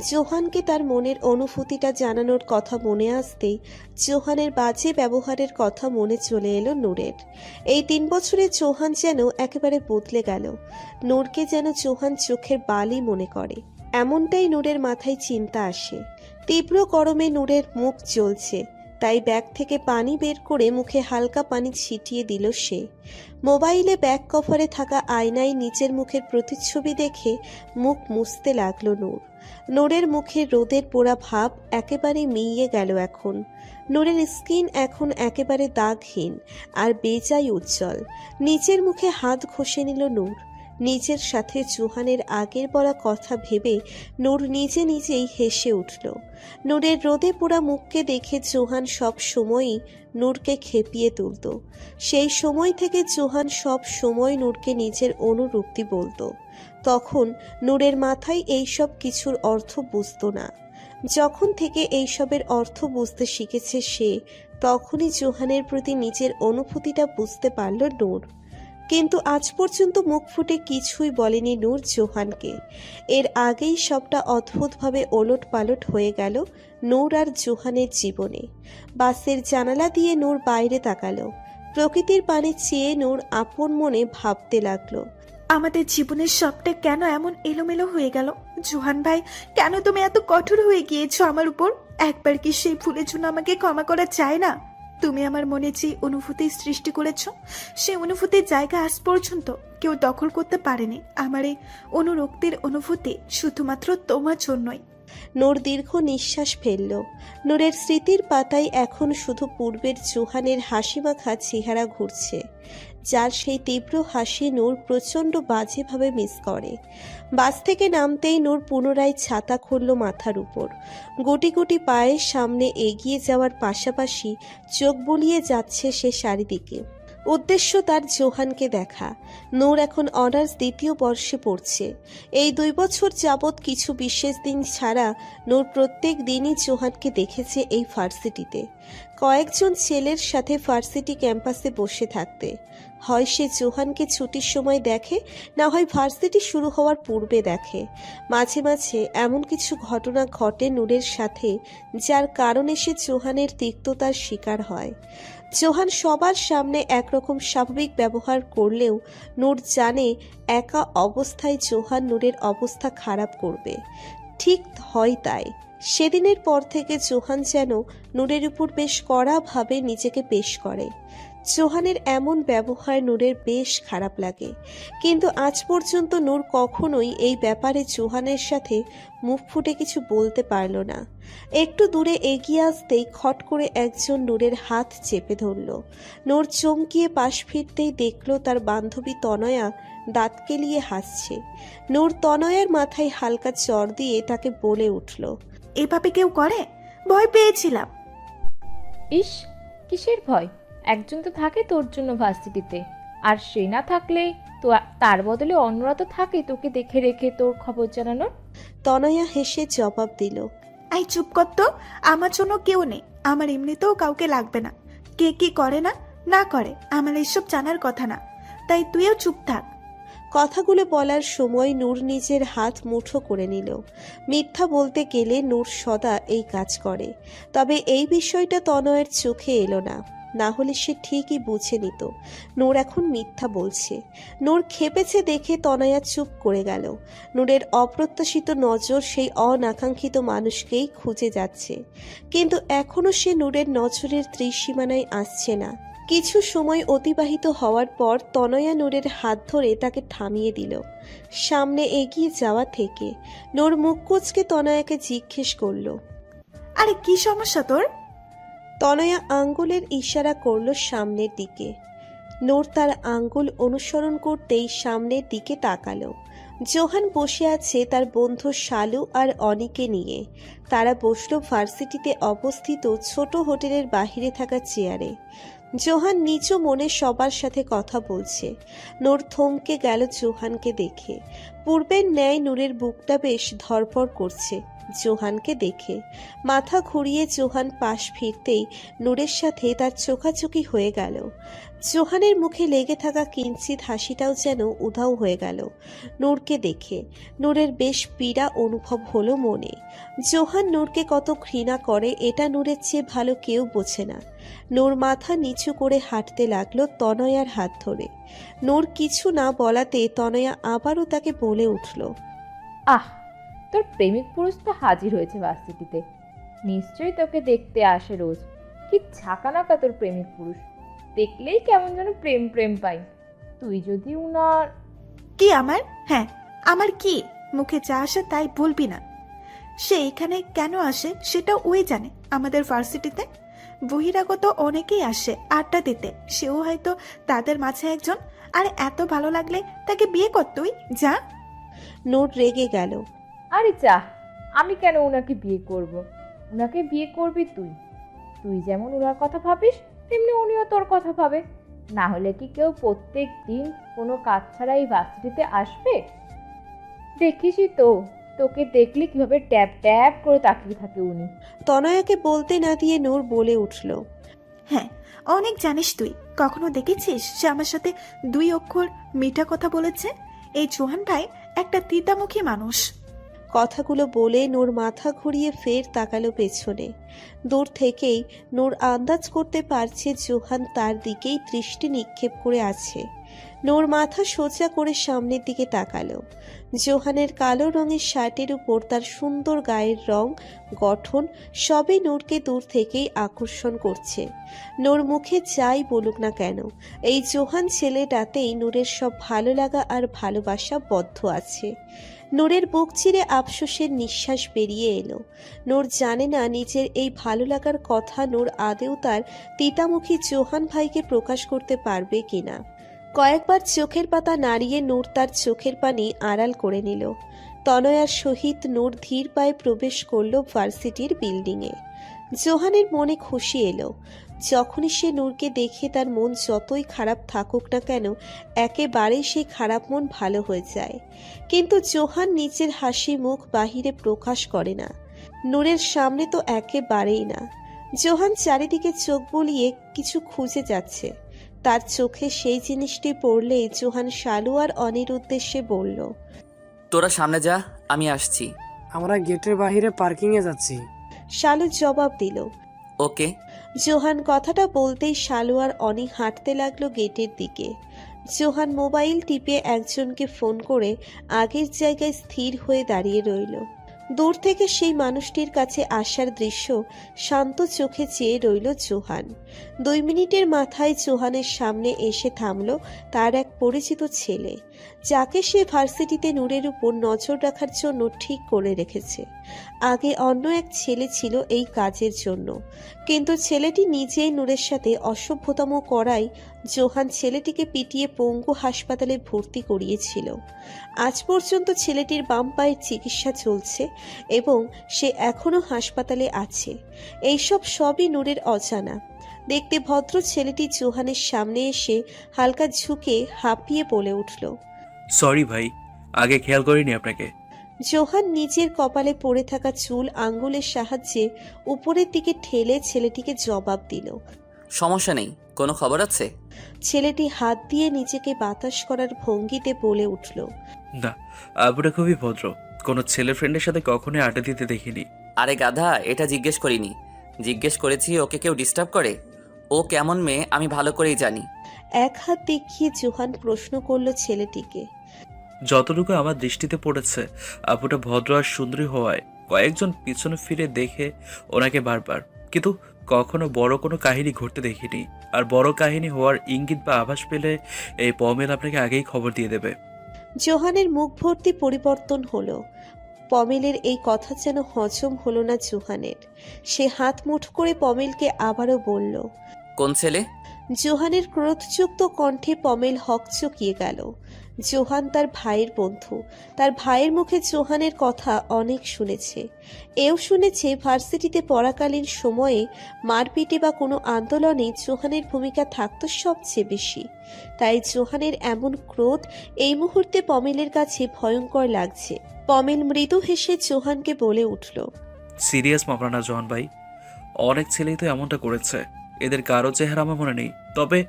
জোহানকে তার মনের অনুভূতিটা জানানোর কথা মনে আসতেই জোহানের বাজে ব্যবহারের কথা মনে চলে এলো নূরের। এই 3 বছরে জোহান যেন একেবারে বদলে গেল। নূরকে যেন জোহান চোখের বালি মনে করে, এমনটাই নূরের মাথায় চিন্তা আসে। তীব্র গরমে নূরের মুখ জ্বলছে, তাই ব্যাগ থেকে পানি বের করে মুখে হালকা পানি ছিটিয়ে দিল সে। মোবাইলে ব্যাক কভারে থাকা আয়নায় নিচের মুখের প্রতিচ্ছবি দেখে মুখ মুছতে লাগলো নূর। নূরের মুখে রোদের পোড়া ভাব একেবারে মিইয়ে গেল এখন। নূরের স্কিন এখন একেবারে দাগহীন আর বেজায় উজ্জ্বল। নিচের মুখে হাত ঘষে নিল নূর। নিজের সাথে জোহানের আগের বলা কথা ভেবে নূর নিজে নিজেই হেসে উঠল। নূরের রোদে পোড়া মুখকে দেখে জোহান সব সময়ই নূরকে খেপিয়ে তুলত। সেই সময় থেকে জোহান সব সময় নূরকে নিজের অনুরক্তি বলতো। তখন নূরের মাথায় এইসব কিছুর অর্থ বুঝতো না। যখন থেকে এইসবের অর্থ বুঝতে শিখেছে সে, তখনই জোহানের প্রতি নিজের অনুভূতিটা বুঝতে পারল নূর। কিন্তু আজ পর্যন্ত মুখ ফুটে কিছুই বলেনি নূর জোহানকে। এর আগেই সবটা অদ্ভুতভাবে ওলট পালট হয়ে গেল নূর আর জোহানের জীবনে। বাসের জানালা দিয়ে নূর বাইরে তাকালো। প্রকৃতির পানে চেয়ে নূর আপন মনে ভাবতে লাগলো, আমাদের জীবনের সবটা কেন এমন এলোমেলো হয়ে গেল? জোহান ভাই, কেন তুমি এত কঠোর হয়ে গিয়েছো আমার উপর? একবার কি সেই ভুলের জন্য আমাকে ক্ষমা করা চায় না? তুমি আমার মনে যে অনুভূতি সৃষ্টি করেছ, সেই অনুভূতির জায়গা আজ পর্যন্ত কেউ দখল করতে পারেনি। আমার এই অনুরক্তির অনুভূতি শুধুমাত্র তোমার জন্যই। নূর দীর্ঘ নিঃশ্বাস ফেলল। নূরের স্মৃতির পাতায় এখন শুধু পূর্বের জোহানের হাসিমাখা চেহারা ঘুরছে, যার সেই তীব্র হাসি নূর প্রচণ্ড বাজেভাবে মিস করে। বাস থেকে নামতেই নূর পুনরায় ছাতা খুলল মাথার উপর। গুটি গুটি পায়ের সামনে এগিয়ে যাওয়ার পাশাপাশি চোখ বুলিয়ে যাচ্ছে সে চারিদিকে। উদ্দেশ্য তার জোহানকে দেখা। নূর এখন অনার্স দ্বিতীয় বর্ষে পড়ছে। এই 2 বছর যাবৎ কিছু বিশেষ দিন ছাড়া নূর প্রত্যেক দিনই জোহানকে দেখেছে এই ভার্সিটিতে। কয়েকজন ছেলের সাথে ভার্সিটি ক্যাম্পাসে বসে থাকতে। হয় সে জোহানকে ছুটির সময় দেখে, না হয় ভার্সিটি শুরু হওয়ার পূর্বে দেখে। মাঝে মাঝে এমন কিছু ঘটনা ঘটে নূরের সাথে, যার কারণে সে জোহানের তিক্ততার শিকার হয়। জোহান সবার সামনে একরকম স্বাভাবিক ব্যবহার করলেও নূর জানে একা অবস্থায় জোহান নূরের অবস্থা খারাপ করবে। ঠিক হয় তাই। সেদিনের পর থেকে জোহান যেন নূরের উপর বেশ কড়াভাবে নিজেকে পেশ করে। জোহানের এমন ব্যবহার নূরের বেশ খারাপ লাগে, কিন্তু আজ পর্যন্ত নূর কখনোই এই ব্যাপারে জোহানের সাথে মুখ ফুটে কিছু বলতে পারল না। একটু দূরে এগিয়ে আসতেই খট করে একজন নূরের হাত চেপে ধরল। নূর চমকিয়ে পাশ ফিরতেই দেখল তার বান্ধবী তনয়া দাঁত কেলিয়ে হাসছে। নূর তনয়ার মাথায় হালকা চড় দিয়ে তাকে বলে উঠল, এভাবে কেউ করে? ভয় পেয়েছিলাম। ইস, কিসের ভয়? একজন তো থাকে তোর জন্য ভার্সিটিতে, আর সে না থাকলেই তো তার বদলে অন্যরা তো থাকে তোকে দেখে রেখে তোর খবর জানানোর। তনয়া হেসে জবাব দিল, আই চুপ কর তো, আমার জন্য কেউ নেই। আমার এমনিতেও কাউকে লাগবে না। কে কি করে না না করে আমার এসব জানার কথা না, তাই তুইও চুপ থাক। কথাগুলো বলার সময় নূর নিজের হাত মুঠো করে নিল। মিথ্যা বলতে গেলে নূর সদা এই কাজ করে, তবে এই বিষয়টা তনয়ের চোখে এলো না। না হলে সে ঠিকই বুঝে নিত নূর এখন মিথ্যা বলছে। নূর খেপেছে দেখে তনয়া চুপ করে গেল। নূরের অপ্রত্যাশিত নজর সেই অনাকাঙ্ক্ষিত মানুষকেই খুঁজে যাচ্ছে, কিন্তু এখনো সে নূরের নজরের ত্রিসীমানায় আসছে না। কিছু সময় অতিবাহিত হওয়ার পর তনয়া নূরের হাত ধরে তাকে থামিয়ে দিল সামনে এগিয়ে যাওয়া থেকে। নূর মুখ কুঁচকে তনয়াকে জিজ্ঞেস করল, আরে কি সমস্যা তোর? তনয়া আঙ্গুলের ইশারা করল সামনের দিকে। নূর তার আঙ্গুল অনুসরণ করতেই সামনের দিকে তাকালো। জোহান বসে আছে তার বন্ধু শালু আর অনিকে নিয়ে। তারা বসলো ভার্সিটিতে অবস্থিত ছোট হোটেলের বাহিরে থাকা চেয়ারে। জোহান নিচু মনে সবার সাথে কথা বলছে। নূর থমকে গেল জোহানকে দেখে। পূর্বের ন্যায় নূরের বুকটা বেশ ধড়ফড় করছে জোহানকে দেখে। মাথা ঘুরিয়ে জোহান পাশ ফিরতেই নূরের সাথে তার চোখাচোখি হয়ে গেল। জোহানের মুখে লেগে থাকা কিঞ্চিত হাসিটাও যেন উধাও হয়ে গেল নূরকে দেখে। নূরের বেশ পীড়া অনুভব হলো মনে। জোহান নূরকে কত ঘৃণা করে এটা নূরের চেয়ে ভালো কেউ বোঝে না। নূর মাথা নিচু করে হাঁটতে লাগলো তনয়ার হাত ধরে। নূর কিছু না বলাতে তনয়া আবারও তাকে বলে উঠল, আহ, তোর প্রেমিক পুরুষ তো হাজির হয়েছে ভার্সিটিতে। নিশ্চয়ই তোকে দেখতে আসে রোজ। কি ঝাঁকানাকা তোর প্রেমিক পুরুষ, দেখলেই কেমন যেন প্রেম প্রেম পাই। তুই যদি উনার... কি আমার? হ্যাঁ, আমার কি? মুখে যা আসে তাই বলবি না। সে এখানে কেন আসে সেটা ওই জানে। আমাদের ভার্সিটিতে বহিরাগত অনেকেই আসে আড্ডা দিতে, সেও হয়তো তাদের মাঝে একজন। আর এত ভালো লাগলে তাকে বিয়ে কর তুই, যা। নূর রেগে গেল। আরে যা, আমি কেন ওনাকে বিয়ে করব? ওনাকে বিয়ে করবি তুই। তুই যেমন ওনার কথা ভাবিস তেমনি উনিও তোর কথা ভাবে। না হলে কি কেউ প্রত্যেক দিন কোনো কাজ ছাড়া এই ভার্সিটিতে আসবে? দেখিসই তো, তোকে দেখলে কিভাবে ট্যাপ ট্যাপ করে তাকিয়ে থাকে উনি। তনয়াকে বলতে না দিয়ে নূর বলে উঠল, হ্যাঁ, অনেক জানিস তুই। কখনো দেখেছিস সে আমার সাথে 2 অক্ষর মিঠা কথা বলেছে? এই জোহান ভাই একটা তিতামুখী মানুষ। কথাগুলো বলে নূর মাথা ঘুরিয়ে ফের তাকালো পেছনে। দূর থেকেই নূর আন্দাজ করতে পারছে জোহান তার দিকেই দৃষ্টি নিক্ষেপ করে আছে। নূর মাথা সোজা করে সামনের দিকে তাকালো। জোহানের কালো রঙের শার্টের উপর তার সুন্দর গায়ের রং, গঠন সবই নূরকে দূর থেকেই আকর্ষণ করছে। নূর মুখে যাই বলুক না কেন, এই জোহান ছেলেটাতেই নূরের সব ভালো লাগা আর ভালোবাসা বদ্ধ আছে। নূরের বুক চিরে আফসোসের নিঃশ্বাস বেরিয়ে এলো। নূর জানে না নিজের এই ভালো লাগার কথা নূর আদেও তার তিতামুখী জোহান ভাইকে প্রকাশ করতে পারবে কিনা। কয়েকবার চোখের পাতা নাড়িয়ে নূর তার চোখের পানি আড়াল করে নিল। তনয়ার সহিত নূর ধীর পায়ে প্রবেশ করলো ভার্সিটির বিল্ডিংয়ে। জোহানের মনে খুশি এলো। যখনই সে নূরকে দেখে তার মন যতই খারাপ থাকুক না কেন, একেবারেই সেই খারাপ মন ভালো হয়ে যায়। কিন্তু জোহান নিজের হাসি মুখ বাহিরে প্রকাশ করে না, নূরের সামনে তো একেবারেই না। জোহান চারিদিকে চোখ বুলিয়ে কিছু খুঁজে যাচ্ছে। তার চোখে সেই জিনিসটি পড়লেই জোহান শালু আর অনির উদ্দেশ্যে বলল, তোরা সামনে যা, আমি আসছি। আমরা গেটের বাইরে পার্কিংয়ে যাচ্ছি। শালু জবাব দিল। ওকে। জোহান কথাটা বলতেই শালু আর অনি হাঁটতে লাগলো গেটের দিকে। জোহান মোবাইল টিপে একজনকে ফোন করে আগের জায়গায় স্থির হয়ে দাঁড়িয়ে রইল। দূর থেকে সেই মানুষটির কাছে আসার দৃশ্য শান্ত চোখে চেয়ে রইল জোহান। 2 মিনিটের মাথায় জোহানের সামনে এসে থামল তার এক পরিচিত ছেলে, যাকে সে ভার্সিটিতে নূরের উপর নজর রাখার জন্য ঠিক করে রেখেছে। আগে অন্য এক ছেলে ছিল এই কাজের জন্য, কিন্তু ছেলেটি নিজেই নূরের সাথে অসভ্যতম করায় জোহান ছেলেটিকে পিটিয়ে পঙ্গু হাসপাতালে ভর্তি করিয়েছিল। আজ পর্যন্ত ছেলেটির বাম পায়ের চিকিৎসা চলছে এবং সে এখনো হাসপাতালে আছে। এইসব সবই নূরের অজানা। দেখতে ভদ্র ছেলেটি জোহানের সামনে এসে হালকা ঝুঁকে হাঁপিয়ে বলে উঠল, সরি ভাই, আগে খেয়াল করিনি আপনাকে। জোহান নিজের কপালে পড়ে থাকা চুল আঙ্গুলের সাহায্যে উপরের দিকে ঠেলে ছেলেটিকে জবাব দিল। সমস্যা নেই, কোনো খবর আছে? ছেলেটি হাত দিয়ে নিজেকে বাতাস করার ভঙ্গিতে বলে উঠল, না, আপুটা খুবই ভদ্র, কোনো ছেলে ফ্রেন্ডের সাথে কখনোই আড্ডা দিতে দেখিনি। আরে গাধা, এটা জিজ্ঞেস করিনি। জিজ্ঞেস করেছি ওকে কেউ ডিস্টার্ব করে? ও কেমন মেয়ে আমি ভালো করেই জানি। এক হাত দেখিয়ে জোহান প্রশ্ন করল ছেলেটিকে। যতটুকু আমার দৃষ্টিতে পড়েছে, আপুটা ভদ্র আর সুন্দরী হওয়ায় কয়েকজন পিছনে ফিরে দেখে ওনাকে বারবার, কিন্তু কখনো বড় কোনো কাহিনী ঘটতে দেখিনি। আর বড় কাহিনী হওয়ার ইঙ্গিত বা আভাস পেলে এই পমেল আপনাকে আগেই খবর দিয়ে দেবে। জোহানের মুখ ভর্তি পরিবর্তন হলো। পমেলের এই কথা যেন হজম হলো না জোহানের। সে হাত মুঠো করে পমেলকে আবারও বলল। কোন ছেলে? জোহানের ক্রোধযুক্ত কণ্ঠে পমেল হকচকিয়ে গেল। জোহান তার ভাইয়ের বন্ধু। তার ভাইয়ের মুখে জোহানের কথা অনেক শুনেছে। এও শুনেছে ভার্সিটিতে পড়াকালীন সময়ে মারপিটে বা কোনো আন্দোলনে জোহানের ভূমিকা থাকতো সবচেয়ে বেশি। তাই জোহানের এমন ক্রোধ এই মুহূর্তে পমেলের কাছে ভয়ঙ্কর লাগছে। পমেল মৃদু হেসে জোহানকে বলে উঠল, সিরিয়াস মামলা না জোহান ভাই, অনেক ছেলেই তো এমনটা করেছে। এদের কারো চেহারা আমার মনে নেই, তবে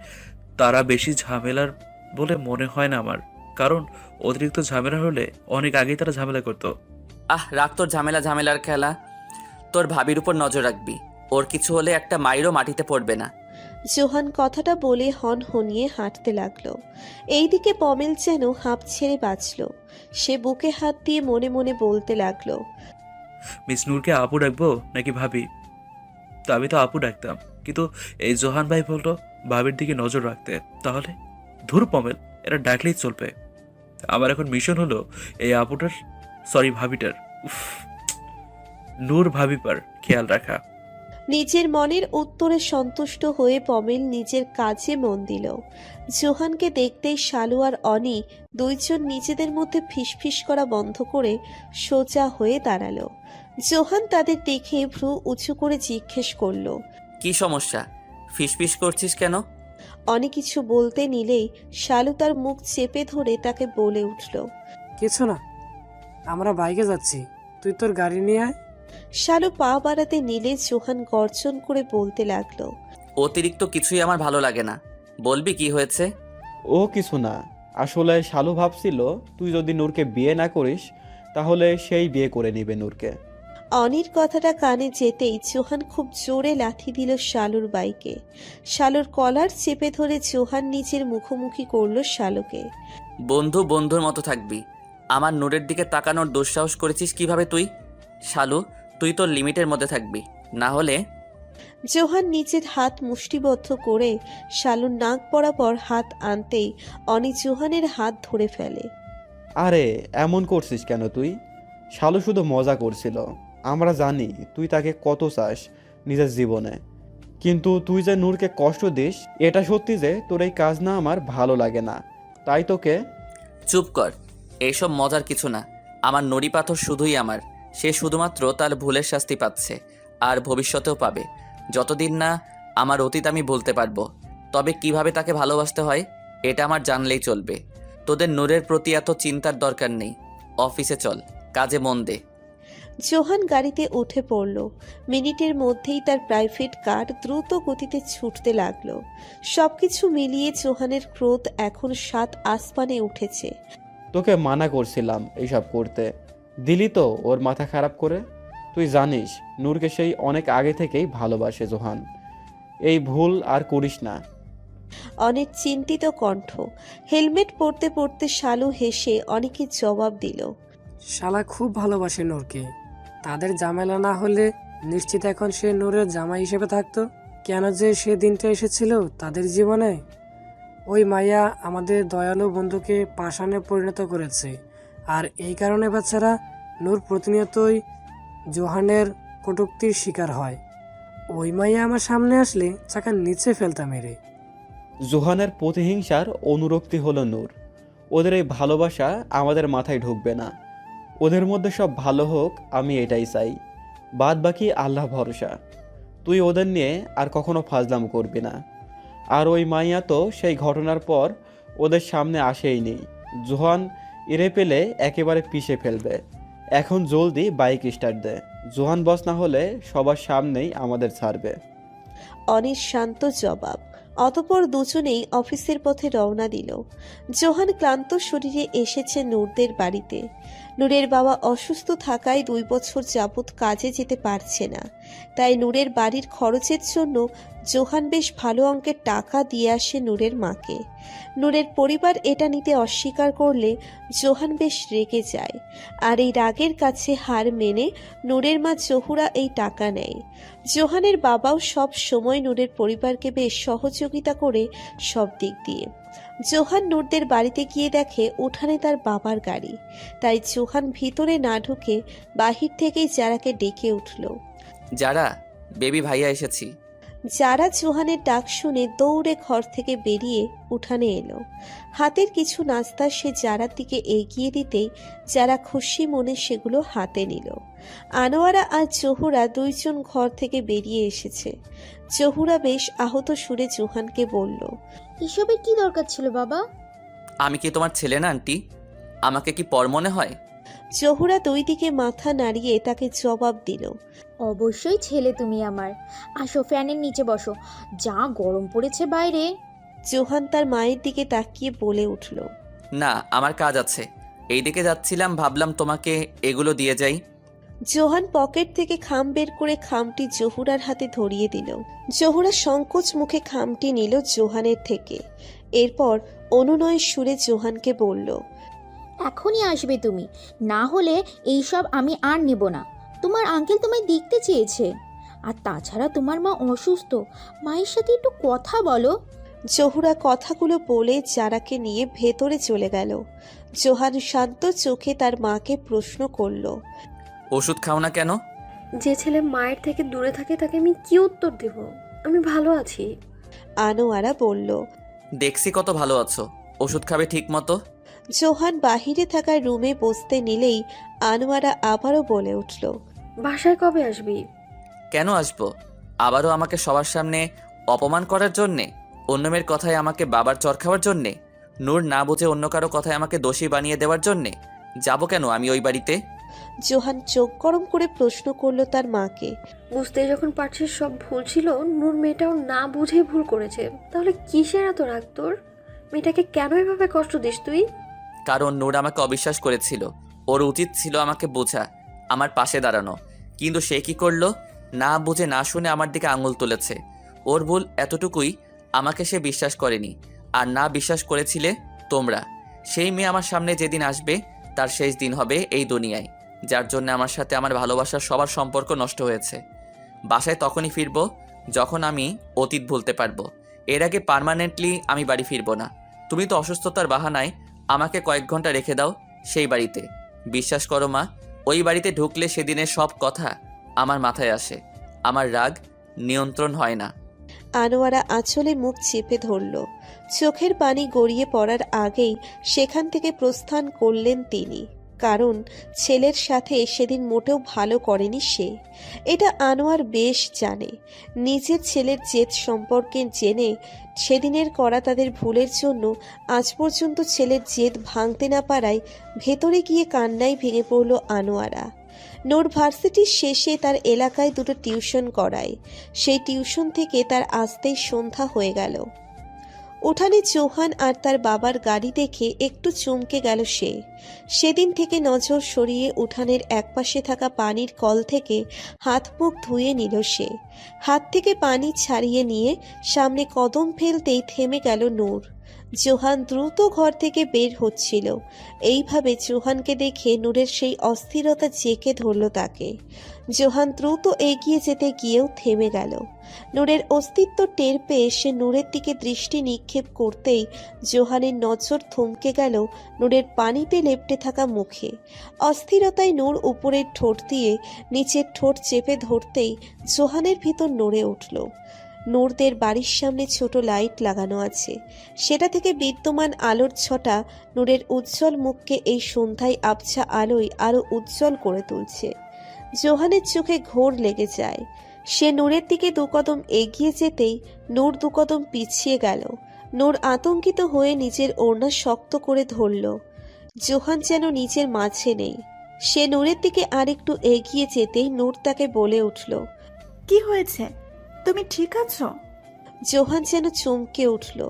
তারা বেশি ঝামেলার বলে মনে হয় না আমার, কারণ অতিরিক্ত ঝামেলা হলে অনেক আগেই তারা ঝামেলা করতো। রাখ তোর ঝামেলার খেলা। তোর ভাবির উপর নজর রাখবি, ওর কিছু হলে একটা মাইরও মাটিতে পড়বে না। জোহান কথাটা বলে হনহনিয়ে হাঁটতে লাগলো। এইদিকে পমেল যেন হাঁপ ছেড়ে বাঁচল। সে বুকে হাত দিয়ে মনে মনে বলতে লাগলো, মিস নূরকে আপু ডাকবো নাকি ভাবি? তো আমি তো আপু ডাকতাম, কিন্তু এই জোহান ভাই বললো ভাবির দিকে নজর রাখতে। তাহলে ধুর পমেল, এটা ডাকলেই চলবে। আমার এখন মিশন হলো এই আপুটার, সরি ভাবিটার, নূর ভাবিপার খেয়াল রাখা। নিজের মনের উত্তরে সন্তুষ্ট হয়ে পমেল নিজের কাজে মন দিল। জোহানকে দেখতেই শালু আর অনি দুইজন নিজেদের মধ্যে ফিসফিস করা বন্ধ করে সোজা হয়ে দাঁড়ালো। জোহান তাদের দেখে ভ্রু উঁচু করে জিজ্ঞেস করলো, কি সমস্যা? ফিসফিস করছিস কেন? অনি কিছু বলতে নিলেই শালু তার মুখ চেপে ধরে তাকে বলে উঠল, কিছু না, আমরা বাইকে যাচ্ছি, তুই তোর গাড়ি নিয়ে আয়। শালু পা বাড়াতে নিলে জোহান গর্জন করে বলতে লাগলো, অতিরিক্ত কিছুই আমার ভালো লাগে না। বলবি কি হয়েছে? ও কিছু না, আসলে শালু ভাবছিল তুই যদি নূরকে বিয়ে না করিস তাহলে সেই বিয়ে করে নিবে নূরকে। অনির কথাটা কানে যেতেই জোহান খুব জোরে লাথি দিল শালুর বাইকে। শালুর কলার চেপে ধরে জোহান নিজের মুখোমুখি করলো শালুকে। বন্ধু বন্ধুর মতো থাকবি। আমার নূরের দিকে তাকানোর দুঃসাহস করেছিস কিভাবে তুই? শালু, তুই তোর লিমিটের মধ্যে থাকবি, না হলে। জোহান নিজের হাত মুষ্টিবদ্ধ করে শালুর নাক বরাবর হাত আনতেই অনি জোহানের হাত ধরে ফেলে। আরে এমন করছিস কেন তুই? শালু শুধু মজা করছিল। আমরা জানি তুই তাকে কত চাস নিজের জীবনে, কিন্তু তুই যে নূরকে কষ্ট দিস এটা সত্যি যে তোর এই কাজ না আমার ভালো লাগে না, তাই তোকে। চুপ কর, এইসব মজার কিছু না। আমার নড়ি পাথর শুধুই আমার। সে শুধুমাত্র তার ভুলের শাস্তি পাচ্ছে, আর ভবিষ্যতেও পাবে, যতদিন না আমার অতীত আমি বলতে পারবো। তবে কিভাবে তাকে ভালোবাসতে হয় এটা আমার জানলেই চলবে। তোদের নূরের প্রতি এত চিন্তার দরকার নেই। অফিসে চল, কাজে মন দে। জোহান গাড়িতে উঠে পড়ল। মিনিটের মধ্যেই তার প্রাইভেট কার দ্রুত গতিতে ছুটতে লাগলো। সবকিছু মিলিয়ে জোহানের ক্রোধ এখন 7 আসমানে উঠেছে। তোকে মানা করছিলাম এইসব করতে, দিলি তো ওর মাথা খারাপ করে। তুই জানিস নূরকে সেই অনেক আগে থেকেই ভালোবাসে জোহান। এই ভুল আর করিস না। অনেক চিন্তিত কণ্ঠ। হেলমেট পরতে পরতে শালু হেসে অনেকে জবাব দিল। শালা খুব ভালোবাসে নূরকে। তাদের ঝামেলা না হলে নিশ্চিত এখন সে নূরের জামাই হিসেবে থাকতো। কেন যে সে দিনটা এসেছিল তাদের জীবনে। ওই মাইয়া আমাদের দয়ালু বন্ধুকে পাষাণে পরিণত করেছে, আর এই কারণে বাচ্চারা নূর প্রতিনিয়তই জোহানের কটূক্তির শিকার হয়। ওই মাইয়া আমার সামনে আসলে চাকা নিচে ফেলতাম মেরে। জোহানের প্রতিহিংসার অনুরক্তি হলো নূর। ওদের এই ভালোবাসা আমাদের মাথায় ঢুকবে না। ওদের মধ্যে সব ভালো হোক, আমি এটাই চাই। বাদ বাকি আল্লাহ ভরসা। তুই ওদের নিয়ে আর কখনো ফাজলাম করবি না। আর ওই মাইয়া তো সেই ঘটনার পর ওদের সামনে আসেইনি। জোহান এরে পেলে একেবারে পিষে ফেলবে। এখন জলদি বাইক স্টার্ট দে। জোহান বস না হলে সবার সামনেই আমাদের ছাড়বে। অনির শান্ত জবাব। অতঃপর দুজনেই অফিসের পথে রওনা দিল। জোহান ক্লান্ত শরীরে এসেছে নূরদের বাড়িতে। নূরের বাবা অসুস্থ থাকায় 2 বছর যাবৎ কাজে যেতে পারছে না। তাই নূরের বাড়ির খরচের জন্য জোহান বেশ ভালো অঙ্কের টাকা দিয়ে আসে নূরের মাকে। নূরের পরিবার এটা নিতে অস্বীকার করলে জোহান বেশ রেগে যায়। আর এই রাগের কাছে হার মেনে নূরের মা জহুরা এই টাকা নেয়। জোহানের বাবাও সব সময় নূরের পরিবারকে বেশ সহযোগিতা করে সব দিক দিয়ে। জোহান নূরদের বাড়িতে গিয়ে দেখে উঠানে তার বাবার গাড়ি। তাই জোহান ভিতরে না ঢুকে বাহির থেকেই যারাকে ডেকে উঠল। যারা, বেবি ভাইয়া এসেছি। যারা জোহানের ডাক শুনে দৌড়ে ঘর থেকে বেরিয়ে উঠানে এলো। হাতের কিছু নাস্তা সে যারার দিকে এগিয়ে দিতেই যারা খুশি মনে সেগুলো হাতে নিল। আনোয়ারা আর জহুরা 2 জন ঘর থেকে বেরিয়ে এসেছে। জহুরা বেশ আহত সুরে জোহানকে বলল, এসবের কি দরকার ছিল বাবা? আমি কি তোমার ছেলে না আন্টি? আমাকে কি পর মনে হয়? জহুরা 2 দিকে মাথা নাড়িয়ে তাকে জবাব দিল। অবশ্যই ছেলে তুমি আমার। আসো ফ্যানের নিচে বসো, যা গরম পড়েছে বাইরে। জোহান তার মায়ের দিকে তাকিয়ে বলে উঠল, না, আমার কাজ আছে। এইদিকে যাচ্ছিলাম, ভাবলাম তোমাকে এগুলো দিয়ে যাই। জোহান পকেট থেকে খাম বের করে খামটি জহুরার হাতে ধরিয়ে দিল। জহুরা সংকোচ মুখে খামটি নিল জোহানের থেকে। এরপর অনুনয় সুরে জোহানকে বলল, এখনই আসবে তুমি, না হলে এইসব আমি আর নেব না। তোমার আঙ্কেল তোমায় দেখতে চেয়েছে, আর তাছাড়া তোমার মা অসুস্থ, মায়ের সাথে একটু কথা বলো। জহুরা কথাগুলো বলে যারাকে নিয়ে ভেতরে চলে গেল। জোহান শান্ত চোখে তার মাকে প্রশ্ন করল, ওষুধ খাও না কেন? যে ছেলে মায়ের থেকে দূরে থাকে তাকে আমি কি উত্তর দেব? আমি ভালো আছি। আনোয়ারা বলল। দেখছি কত ভালো আছো, ওষুধ খাবে ঠিক মতো। জোহান বাহিরে থাকা রুমে বসতে নিলেই আনোয়ারা আবারও বলে উঠল, বাসায় কবে আসবি? কেন আসবো? আবারও আমাকে সবার সামনে অপমান করার জন্যে? অন্য মেয়ের কথায় আমাকে বাবার চর খাওয়ার জন্যে? নূর না বুঝে অন্য কারো কথায় আমাকে দোষী বানিয়ে দেওয়ার জন্যে? যাব কেন আমি ওই বাড়িতে? জোহান চোখ গরম করে প্রশ্ন করল তার মাকে। বুঝতে যখন পারছিস সব ভুল ছিল, নূর মেয়েটাও না বুঝেই ভুল করেছে, তাহলে কিসের এত রাগ তোর? মেয়েটাকে কেন এভাবে কষ্ট দিস তুই? কারণ নূর আমাকে অবিশ্বাস করেছিল। ওর উচিত ছিল আমাকে বোঝা, আমার পাশে দাঁড়ানো। কিন্তু সে কি করলো? না বুঝে না শুনে আমার দিকে আঙুল তুলেছে। ওর ভুল এতটুকুই, আমাকে সে বিশ্বাস করেনি। আর না বিশ্বাস করেছিলে তোমরা। সেই মেয়ে আমার সামনে যেদিন আসবে তার শেষ দিন হবে এই দুনিয়ায়, যার জন্য আমার সাথে আমার ভালোবাসার সবার সম্পর্ক নষ্ট হয়েছে। বাসায় তখনই ফিরবো যখন আমি অতীত ভুলতে পারবো। এর আগে পার্মানেন্টলি আমি বাড়ি ফিরবো না। তুমি তো অসুস্থতার বাহানায় আমাকে কয়েক ঘন্টা রেখে দাও সেই বাড়িতে। বিশ্বাস করো মা, ওই বাড়িতে ঢুকলে সেদিনের সব কথা আমার মাথায় আসে। আমার রাগ নিয়ন্ত্রণ হয় না। আনোয়ারা আঁচলে মুখ চেপে ধরল। চোখের পানি গড়িয়ে পড়ার আগেই সেখান থেকে প্রস্থান করলেন তিনি। কারণ ছেলের সাথে সেদিন মোটেও ভালো করেনি সে। এটা আনোয়ার বেশ জানে। নিজের ছেলের জেদ সম্পর্কে জেনে সেদিনের করা তাদের ভুলের জন্য আজ পর্যন্ত ছেলের জেদ ভাঙতে না পারায় ভেতরে গিয়ে কান্নায় ভেঙে পড়ল আনোয়ারা। নূর ভার্সিটির শেষে তার এলাকায় দুটো টিউশন করায়। সেই টিউশন থেকে তার আসতেই সন্ধ্যা হয়ে গেল। উঠানে চৌহান আর তার বাবার গাড়ি দেখে একটু চমকে গেল সে। সেদিন থেকে নজর সরিয়ে উঠানের একপাশে থাকা পানির কল থেকে হাত মুখ ধুয়ে নিল সে। হাত থেকে পানি ছাড়িয়ে নিয়ে সামনে কদম ফেলতেই থেমে গেল নূর। জোহান দ্রুত ঘর থেকে বের হচ্ছিল। এইভাবে জোহানকে দেখে নূরের সেই অস্থিরতা জেঁকে ধরল তাকে। জোহান দ্রুত এগিয়ে যেতে গিয়েও থেমে গেল। নূরের অস্তিত্ব টের পেয়ে সে নূরের দিকে দৃষ্টি নিক্ষেপ করতেই জোহানের নজর থমকে গেল নূরের পানিতে লেপ্টে থাকা মুখে। অস্থিরতায় নূর উপরের ঠোঁট দিয়ে নিচের ঠোঁট চেপে ধরতেই জোহানের ভিতর নড়ে উঠল। নূরদের বাড়ির সামনে ছোট লাইট লাগানো আছে। সেটা থেকে বিদ্যমান আলোর ছটা নূরের উজ্জ্বল মুখকে এই সন্ধ্যায় আবছা আলোয় আরো উজ্জ্বল করে তুলছে। জোহানের চোখে ঘোর লেগে যায়। সে নূরের দিকে দুকদম এগিয়ে যেতেই নূর দুকদম পিছিয়ে গেল। নূর আতঙ্কিত হয়ে নিজের ওড়না শক্ত করে ধরল। জোহান যেন নিজের মাঝে নেই। সে নূরের দিকে আরেকটু এগিয়ে যেতেই নূর তাকে বলে উঠল, কি হয়েছে? তুমি ঠিক আছো? জোহান যেন চমকে উঠল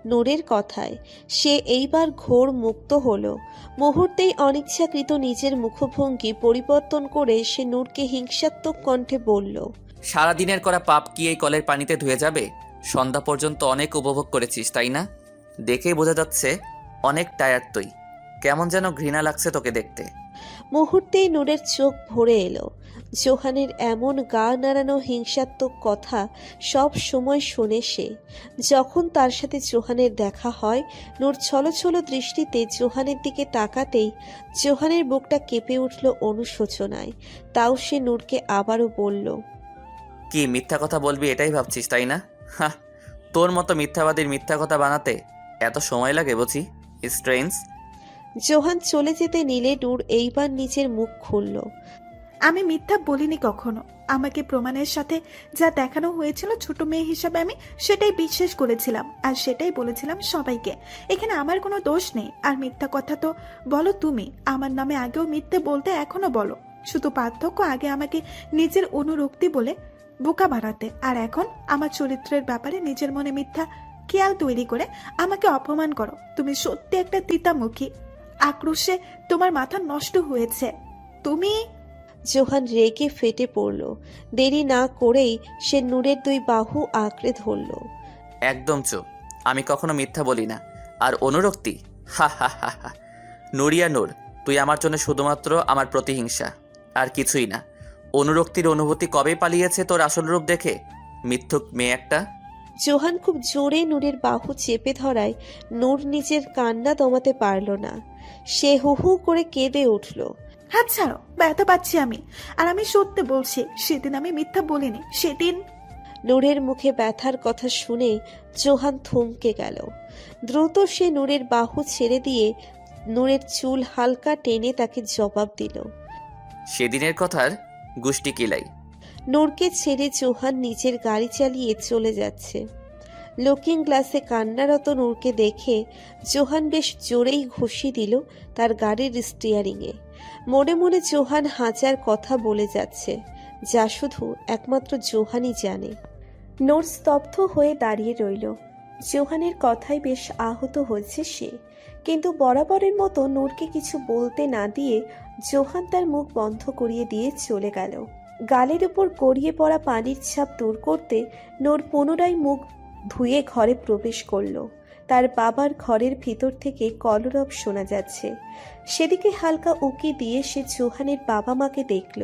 নূরের কথায়। সে এইবার ঘোর মুক্ত হলো। মুহূর্তেই অনিচ্ছাকৃত নিজের মুখভঙ্গি পরিবর্তন করে সে নূরকে হিংসাত্মক কণ্ঠে বলল, সারাদিনের করা পাপ কি এই কলের পানিতে ধুয়ে যাবে? সন্ধ্যা পর্যন্ত অনেক উপভোগ করেছিস তাই না? দেখেই বোঝা যাচ্ছে অনেক টায়ার্ড তুই। কেমন যেন ঘৃণা লাগছে তোকে দেখতে। মুহূর্তেই নূরের চোখ ভরে এলো। জোহানের এমন গা নাড়ানো হিংসাত্মক কথা সব সময় শোনে সে। যখন তার সাথে জোহানের দেখা হয়, নূর ছলছল দৃষ্টিতে জোহানের দিকে তাকাতেই জোহানের বুকটা কেঁপে উঠল অনুশোচনায়। তাও সে নূরকে আবারও বলল, কি মিথ্যা কথা বলবি এটাই ভাবছিস তাই না? হ্যাঁ, তোর মতো মিথ্যাবাদীর মিথ্যা কথা বানাতে এত সময় লাগে বুঝি? স্ট্রেঞ্জ। জোহান চলে যেতে নিলে নূর এইবার নিজের মুখ খুলল। আমি মিথ্যা বলিনি কখনো। আমাকে প্রমাণের সাথে যা দেখানো হয়েছিল ছোট মেয়ে হিসাবে আমি সেটাই বিশ্বাস করেছিলাম আর সেটাই বলেছিলাম সবাইকে। এখানে আমার কোনো দোষ নেই। আর মিথ্যা কথা তো বলো তুমি। আমার নামে আগেও মিথ্যে বলতে এখনো বলো। শুধু পার্থক্য আগে আমাকে নিজের অনুরক্তি বলে বোকা বানাতে, আর এখন আমার চরিত্রের ব্যাপারে নিজের মনে মিথ্যা খেয়াল তৈরি করে আমাকে অপমান করো। তুমি সত্যি একটা তিতামুখী। আক্রোশে তোমার মাথা নষ্ট হয়েছে। তুমি। জোহান রেগে ফেটে পড়ল। দেরি না করেই সে নূরের দুই বাহু আঁকড়ে ধরল। একদম চুপ। আমি কখনো মিথ্যা বলি না। আর অনুরক্তি, হা হা হা হা। নুরিয়া নূর, তুই আমার জন্য শুধুমাত্র আমার প্রতিহিংসা, আর কিছুই না। অনুরক্তির অনুভূতি কবে পালিয়েছে তোর আসল রূপ দেখে, মিথ্যুক মেয়ে একটা। জোহান খুব জোরে নূরের বাহু চেপে ধরায় নূর নিজের কান্না দমাতে পারল না। সে হু হু করে কেঁদে উঠল। হাত ছাড়ো, ব্যথা পাচ্ছি আমি। আর আমি সত্যি বলছি, সেদিন আমি মিথ্যা বলিনি। সেদিন। নূরের মুখে ব্যথার কথা শুনে জোহান থমকে গেল। দ্রুত সে নূরের বাহু ছেড়ে দিয়ে নূরের চুল হালকা টেনে তাকে জবাব দিল। সেদিনের কথার গুষ্টি কিলাই। নূরকে ছেড়ে জোহান নিজের গাড়ি চালিয়ে চলে যাচ্ছে। লুকিং গ্লাসে কান্নারত নূরকে দেখে জোহান বেশ জোরেই ঘুষি দিল তার গাড়ির স্টিয়ারিংয়ে। মনে মনে জোহান হাজার কথা বলে যাচ্ছে, যা শুধু একমাত্র জোহানই জানে। নূর স্তব্ধ হয়ে দাঁড়িয়ে রইল। জোহানের কথায় বেশ আহত হয়েছে সে, কিন্তু বরাবরের মতো নূরকে কিছু বলতে না দিয়ে জোহান তার মুখ বন্ধ করিয়ে দিয়ে চলে গেল। গালের উপর গড়িয়ে পড়া পানির ছাপ দূর করতে নূর পুনরায় মুখ ধুয়ে ঘরে প্রবেশ করলো। তার বাবার ঘরের ভিতর থেকে কলরব শোনা যাচ্ছে। সেদিকে হালকা উকি দিয়ে সে জোহানের বাবা মাকে দেখল।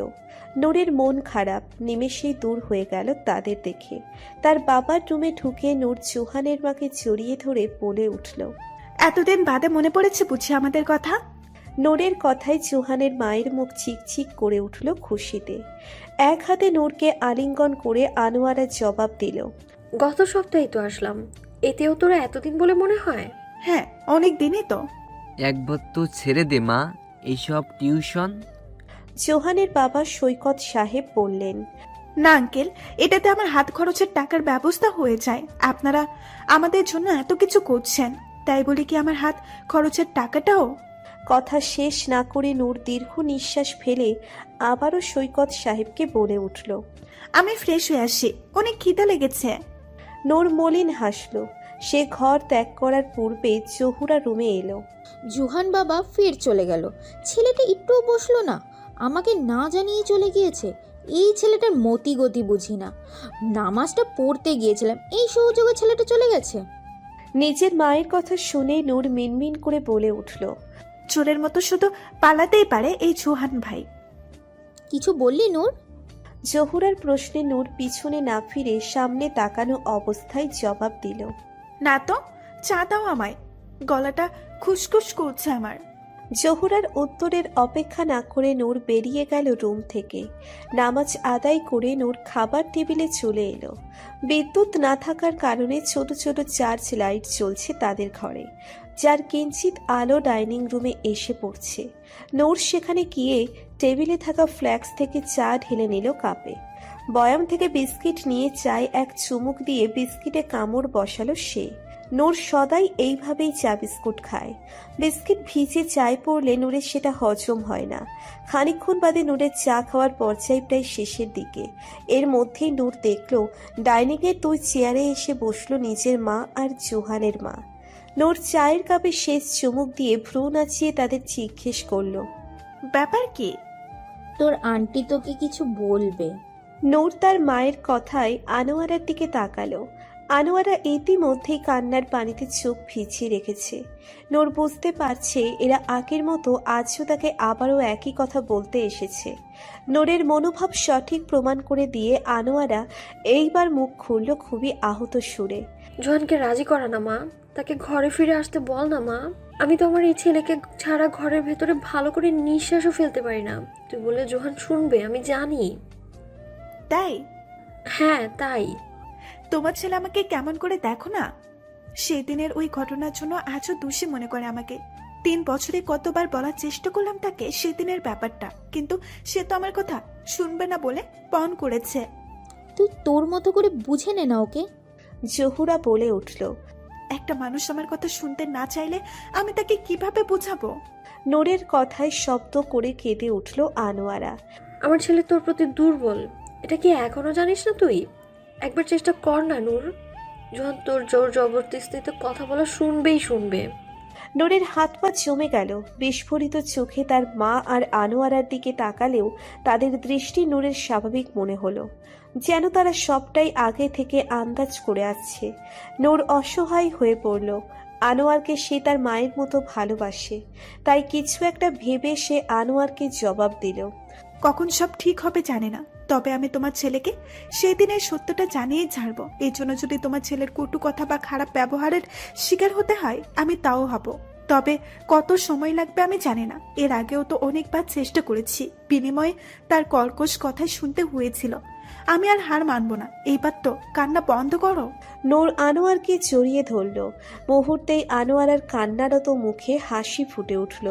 নূরের মন খারাপ নিমেষেই দূর হয়ে গেল তাদের দেখে। তার বাবার রুমে ঢুকে নূর জোহানের মাকে জড়িয়ে ধরে বলে উঠল, এতদিন বাদে মনে পড়েছে বুঝি আমাদের কথা? নূরের কথায় জোহানের মায়ের মুখ চিকচিক করে উঠল খুশিতে। এক হাতে নূরকে আলিঙ্গন করে আনোয়ারা জবাব দিল, গত সপ্তাহেই তো আসলাম, এতেও তোরা এতদিন বলে মনে হয়? হ্যাঁ, অনেক দিনই তো। একবার তো ছেড়ে দে মা এইসব টিউশন। জোহানের বাবা সৈকত সাহেব বললেন, না আঙ্কেল, এটাতে আমার হাত খরচের টাকার ব্যবস্থা হয়ে যায়। আপনারা আমাদের জন্য এত কিছু করছেন, তাই বলে কি আমার হাত খরচের টাকাটাও? কথা শেষ না করে নূর দীর্ঘ নিঃশ্বাস ফেলে আবারও সৈকত সাহেবকে বলে উঠল, আমি ফ্রেশ হয়ে আসি, অনেক খিদে লেগেছে। নূর মলিন হাসল। সে ঘর ত্যাগ করার পূর্বে জহুরা রুমে এলো। জুহান বাবা ফের চলে গেল। ছেলেটা একটুও বসলো না, আমাকে না জানিয়ে চলে গিয়েছে। এই ছেলেটার মতি গতি বুঝি না। নামাজটা পড়তে গিয়েছিলাম, এই সুযোগে ছেলেটা চলে গেছে। নিজের মায়ের কথা শুনে নূর মিনমিন করে বলে উঠল, চোরের মতো শুধু পালাতেই পারে এই জোহান ভাই। কিছু বললি নূর? জহুরার প্রশ্নে নূর পিছনে না ফিরে সামনে তাকানো অবস্থায় জবাব দিল, না তো, চা দাও আমায়, গলাটা খুসখুস করছে আমার। জহুরার উত্তরের অপেক্ষা না করে নূর বেরিয়ে গেল রুম থেকে। নামাজ আদায় করে নূর খাবার টেবিলে চলে এলো। বিদ্যুৎ না থাকার কারণে ছোট ছোট চার্জ লাইট জ্বলছে তাদের ঘরে, যার কিঞ্চিত আলো ডাইনিং রুমে এসে পড়ছে। নূর সেখানে গিয়ে টেবিলে থাকা ফ্ল্যাক্স থেকে চা ঢেলে নিল কাপে। বয়াম থেকে বিস্কিট নিয়ে চায় এক চুমুক দিয়ে বিস্কিটে কামড় বসালো সে। নূর সদাই এইভাবেই চা বিস্কুট খায়। বিস্কিট ভিজে চায় পড়লে নূরের সেটা হজম হয় না। খানিকক্ষণ বাদে নূরের চা খাওয়ার পর্যায়ে প্রায় শেষের দিকে। এর মধ্যেই নূর দেখল ডাইনিংয়ের দুই চেয়ারে এসে বসলো নিজের মা আর জোহানের মা। নূর চায়ের কাপে শেষ চুমুক দিয়ে ভ্রু নাচিয়ে তাদের জিজ্ঞেস করলো, ব্যাপার কি? তোর আন্টি তোকে কিছু বলবে। নূর তার মায়ের কথায় আনোয়ারার দিকে তাকালো। আনোয়ারা ইতিমধ্যেই কান্নার পানিতে চোখ ভিজিয়ে রেখেছে। নূর বুঝতে পারছে এরা আগের মতো আজও তাকে আবারও একই কথা বলতে এসেছে। নূরের মনোভাব সঠিক প্রমাণ করে দিয়ে আনোয়ারা এইবার মুখ খুলল খুবই আহত সুরে, জোহানকে রাজি করা না মা, তাকে ঘরে ফিরে আসতে বল না মা। আমি তো আমার এই ছেলেকে ছাড়া ঘরের ভেতরে ভালো করে নিঃশ্বাসও ফেলতে পারি না। তুই বলে জোহান শুনবে, আমি জানি। তাই? হ্যাঁ তাই। তোমার ছেলে আমাকে কেমন করে দেখো না। সেদিনের ওই ঘটনার জন্য আজও দোষী মনে করে আমাকে। 3 বছরে কতবার বলার চেষ্টা করলাম তাকে সেদিনের ব্যাপারটা, কিন্তু সে তো আমার কথা শুনবে না বলে পণ করেছে। তুই তোর মতো করে বুঝে নে না ওকে। জহুরা বলে উঠল, একটা মানুষ আমার কথা শুনতে না চাইলে আমি তাকে কিভাবে বোঝাবো? নূরের কথায় শব্দ করে কেঁদে উঠল আনোয়ারা। আমার ছেলে তোর প্রতি দুর্বল, এটা কি এখনো জানিস না তুই? একবার চেষ্টা কর না নূর। জোহান তোর জোর জবরদস্তিতে কথা বলা শুনবেই শুনবে। নূরের হাত পা জমে গেল। বিস্ফোরিত চোখে তার মা আর আনোয়ারার দিকে তাকালেও তাদের দৃষ্টি নূরের স্বাভাবিক মনে হলো, যেন তারা সবটাই আগে থেকে আন্দাজ করে আসছে। নূর অসহায় হয়ে পড়ল। আনোয়ারকে সে তার মায়ের মতো ভালোবাসে, তাই কিছু একটা ভেবে সে আনোয়ারকে জবাব দিল, কখন সব ঠিক হবে জানি না, তবে আমি তোমার ছেলেকে সেই দিনের সত্যটা জানিয়ে ছাড়বো। এই জন্য যদি তোমার ছেলের কটু কথা বা খারাপ ব্যবহারের শিকার হতে হয় আমি তাও হব। তবে কত সময় লাগবে আমি জানি না। এর আগেও তো অনেকবার চেষ্টা করেছি, বিনিময়ে তার কর্কশ কথা শুনতে হয়েছিল। আমি আর হার মানব না, এইবার তো কান্না বন্ধ করো। নূর আনোয়ারকে জড়িয়ে ধরল। মুহূর্তেই আনোয়ারার কান্নারত মুখে হাসি ফুটে উঠল।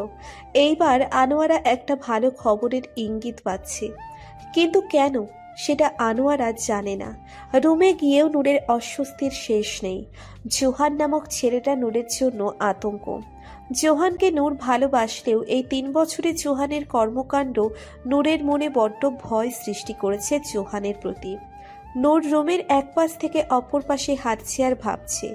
এইবার আনোয়ারা একটা ভালো খবরের ইঙ্গিত পাচ্ছে, কিন্তু কেন সেটা আনোয়ারা জানে না। রুমে গিয়েও নূরের অস্বস্তির শেষ নেই। জোহান নামক ছেলেটা নূরের জন্য আতঙ্ক। জোহানকে নূর ভালোবাসলেও এই 3 বছরে জোহানের কর্মকাণ্ড নূরের মনে বড্ড ভয় সৃষ্টি করেছে জোহানের প্রতি। নূর রুমের এক পাশ থেকে অপর পাশে হাঁটছে আর ভাবছে,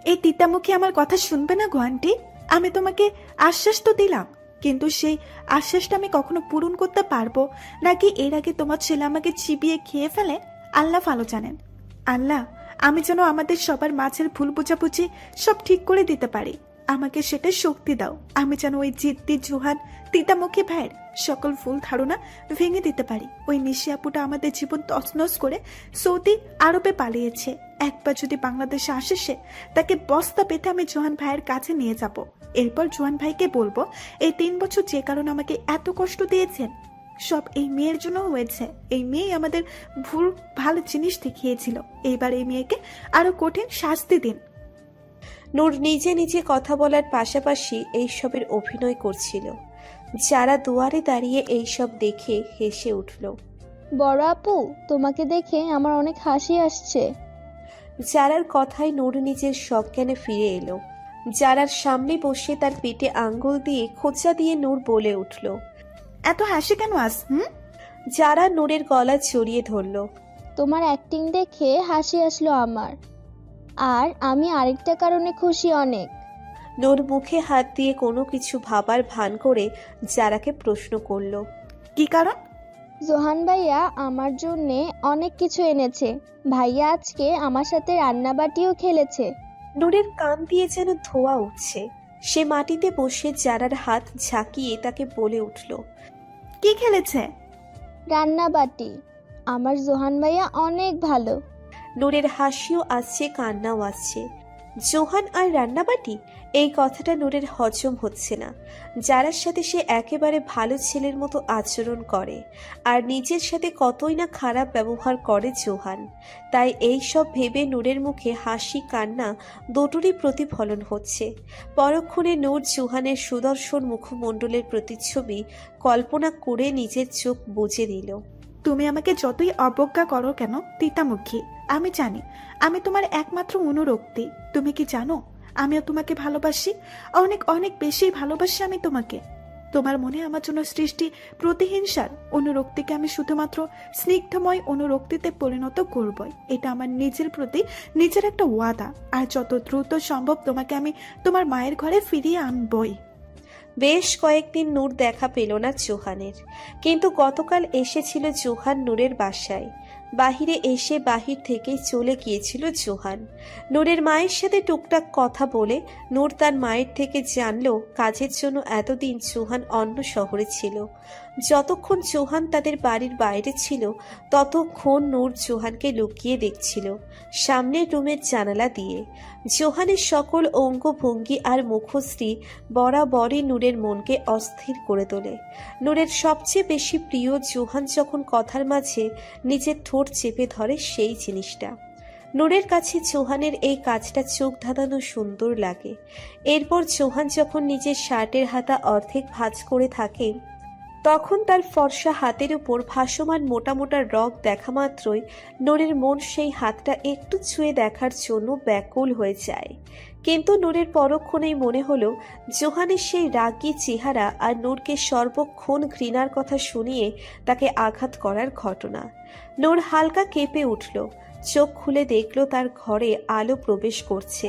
এই তিতামুখী আমার কথা শুনবে না গো আন্টি? আমি তোমাকে আশ্বাস তো দিলাম, কিন্তু সেই আশ্বাসটা আমি কখনো পূরণ করতে পারবো নাকি এর আগে তোমার ছেলে আমাকে চিবিয়ে খেয়ে ফেলে আল্লাহ ভালো জানেন। আল্লাহ, আমি যেন আমাদের সবার মাঝের ভুল বোঝাবুঝি সব ঠিক করে দিতে পারি। আমাকে সেটা শক্তি দাও। আমি যেন ওই জিদ্দি জোহান তিতামুখী ভাইয়ের সকল ভুল ধারণা ভেঙে দিতে পারি। ওই নিশি আপুটা আমাদের জীবন তছনছ করে সৌদি আরবে পালিয়েছে। একবার যদি বাংলাদেশে আসে সে, তাকে বস্তা পেতে আমি জোহান ভাইয়ের কাছে নিয়ে যাব। এরপর জোহান ভাইকে বলবো, এই 3 বছর যে কারণে আমাকে এত কষ্ট দিয়েছেন সব এই মেয়ের জন্য হয়েছে। এই মেয়ে আমাদের ভুল ভালো জিনিস দেখিয়েছিল। এইবার এই মেয়েকে আরো কঠিন শাস্তি দিন। নূর নিজে নিজে কথা বলার পাশাপাশি এইসবের অভিনয় করছিল। যারা দুয়ারে দাঁড়িয়ে এইসব দেখে হেসে উঠল। বড় আপু, তোমাকে দেখে আমার অনেক হাসি আসছে। যারার কথায় নূর নিজের সজ্ঞানে ফিরে এলো। যারার সামনে বসে তার পেটে আঙ্গুল দিয়ে খোঁচা দিয়ে নূর বলে উঠল। এত হাসি কেন যারা নূরের গলা জড়িয়ে ধরল। তোমার অ্যাক্টিং দেখে হাসি আসলো আমার। আর আমি আরেকটা কারণে খুশি অনেক। নূর মুখে হাত দিয়ে কোনো কিছু ভাবার ভান করে যারাকে প্রশ্ন করলো। কি কারণ? জোহান ভাইয়া আমার জন্যে অনেক কিছু এনেছে। ভাইয়া আজকে আমার সাথে রান্নাবাটিও খেলেছে। নূরের কান দিয়ে যেন ধোঁয়া উঠছে। সে মাটিতে বসে যারার হাত ঝাঁকিয়ে তাকে বলে উঠল। কি খেলেছে? রান্নাবাটি। আমার জোহান ভাইয়া অনেক ভালো। নূরের হাসিও আসছে, কান্নাও আসছে। জোহান আর রান্নাবাটি, এই কথাটা নূরের হজম হচ্ছে না। যারার সাথে সে একেবারে ভালো ছেলের মতো আচরণ করে, আর নিজের সাথে কতই না খারাপ ব্যবহার করে জোহান। তাই এই সব ভেবে নূরের মুখে হাসি কান্না দুটোরই প্রতিফলন হচ্ছে। পরক্ষণে নূর জোহানের সুদর্শন মুখমণ্ডলের প্রতিচ্ছবি কল্পনা করে নিজের চোখ বুজে দিল। তুমি আমাকে যতই অবজ্ঞা করো কেন তিতামুখী, আমি জানি আমি তোমার একমাত্র অনুরক্তি। তুমি কি জানো আমিও তোমাকে ভালোবাসি, অনেক অনেক বেশি ভালোবাসি আমি তোমাকে। তোমার মনে আমার জন্য সৃষ্টি প্রতিহিংসার অনুরক্তিকে আমি শুধুমাত্র স্নিগ্ধময় অনুরক্তিতে পরিণত করবই। এটা আমার নিজের প্রতি নিজের একটা ওয়াদা। আর যত দ্রুত সম্ভব তোমাকে আমি তোমার মায়ের ঘরে ফিরিয়ে আনবই। বেশ কয়েকদিন নূর দেখা পেল না জোহানের, কিন্তু গতকাল এসেছিল জোহান নূরের বাসায়। বাহিরে এসে বাহির থেকে চলে গিয়েছিল জোহান। নূরের মায়ের সাথে টুকটাক কথা বলে নূর তার মায়ের থেকে জানলো কাজের জন্য এতদিন জোহান অন্য শহরে ছিল। যতক্ষণ জোহান তাদের বাড়ির বাইরে ছিল ততক্ষণ নূর জোহানকে লুকিয়ে দেখছিল সামনের রুমের জানালা দিয়ে। জোহানের সকল অঙ্গভঙ্গি আর মুখশ্রী বরাবরই নূরের মনকে অস্থির করে তোলে। নূরের সবচেয়ে বেশি প্রিয় জোহান যখন কথার মাঝে নিজের ঠোঁট চেপে ধরে সেই জিনিসটা। নূরের কাছে জোহানের এই কাজটা চোখ ধাঁধানো সুন্দর লাগে। এরপর জোহান যখন নিজের শার্টের হাতা অর্ধেক ভাঁজ করে থাকে তখন তার ফর্সা হাতের উপর ভাসমান মোটা মোটা রগ দেখা মাত্রই নূরের মন সেই হাতটা একটু ছুঁয়ে দেখার জন্য ব্যাকুল হয়ে যায়। কিন্তু নূরের পরক্ষণেই মনে হলো জোহানের সেই রাগী চেহারা আর নূরকে সর্বক্ষণ ঘৃণার কথা শুনিয়ে তাকে আঘাত করার ঘটনা। নূর হালকা কেঁপে উঠল। চোখ খুলে দেখল তার ঘরে আলো প্রবেশ করছে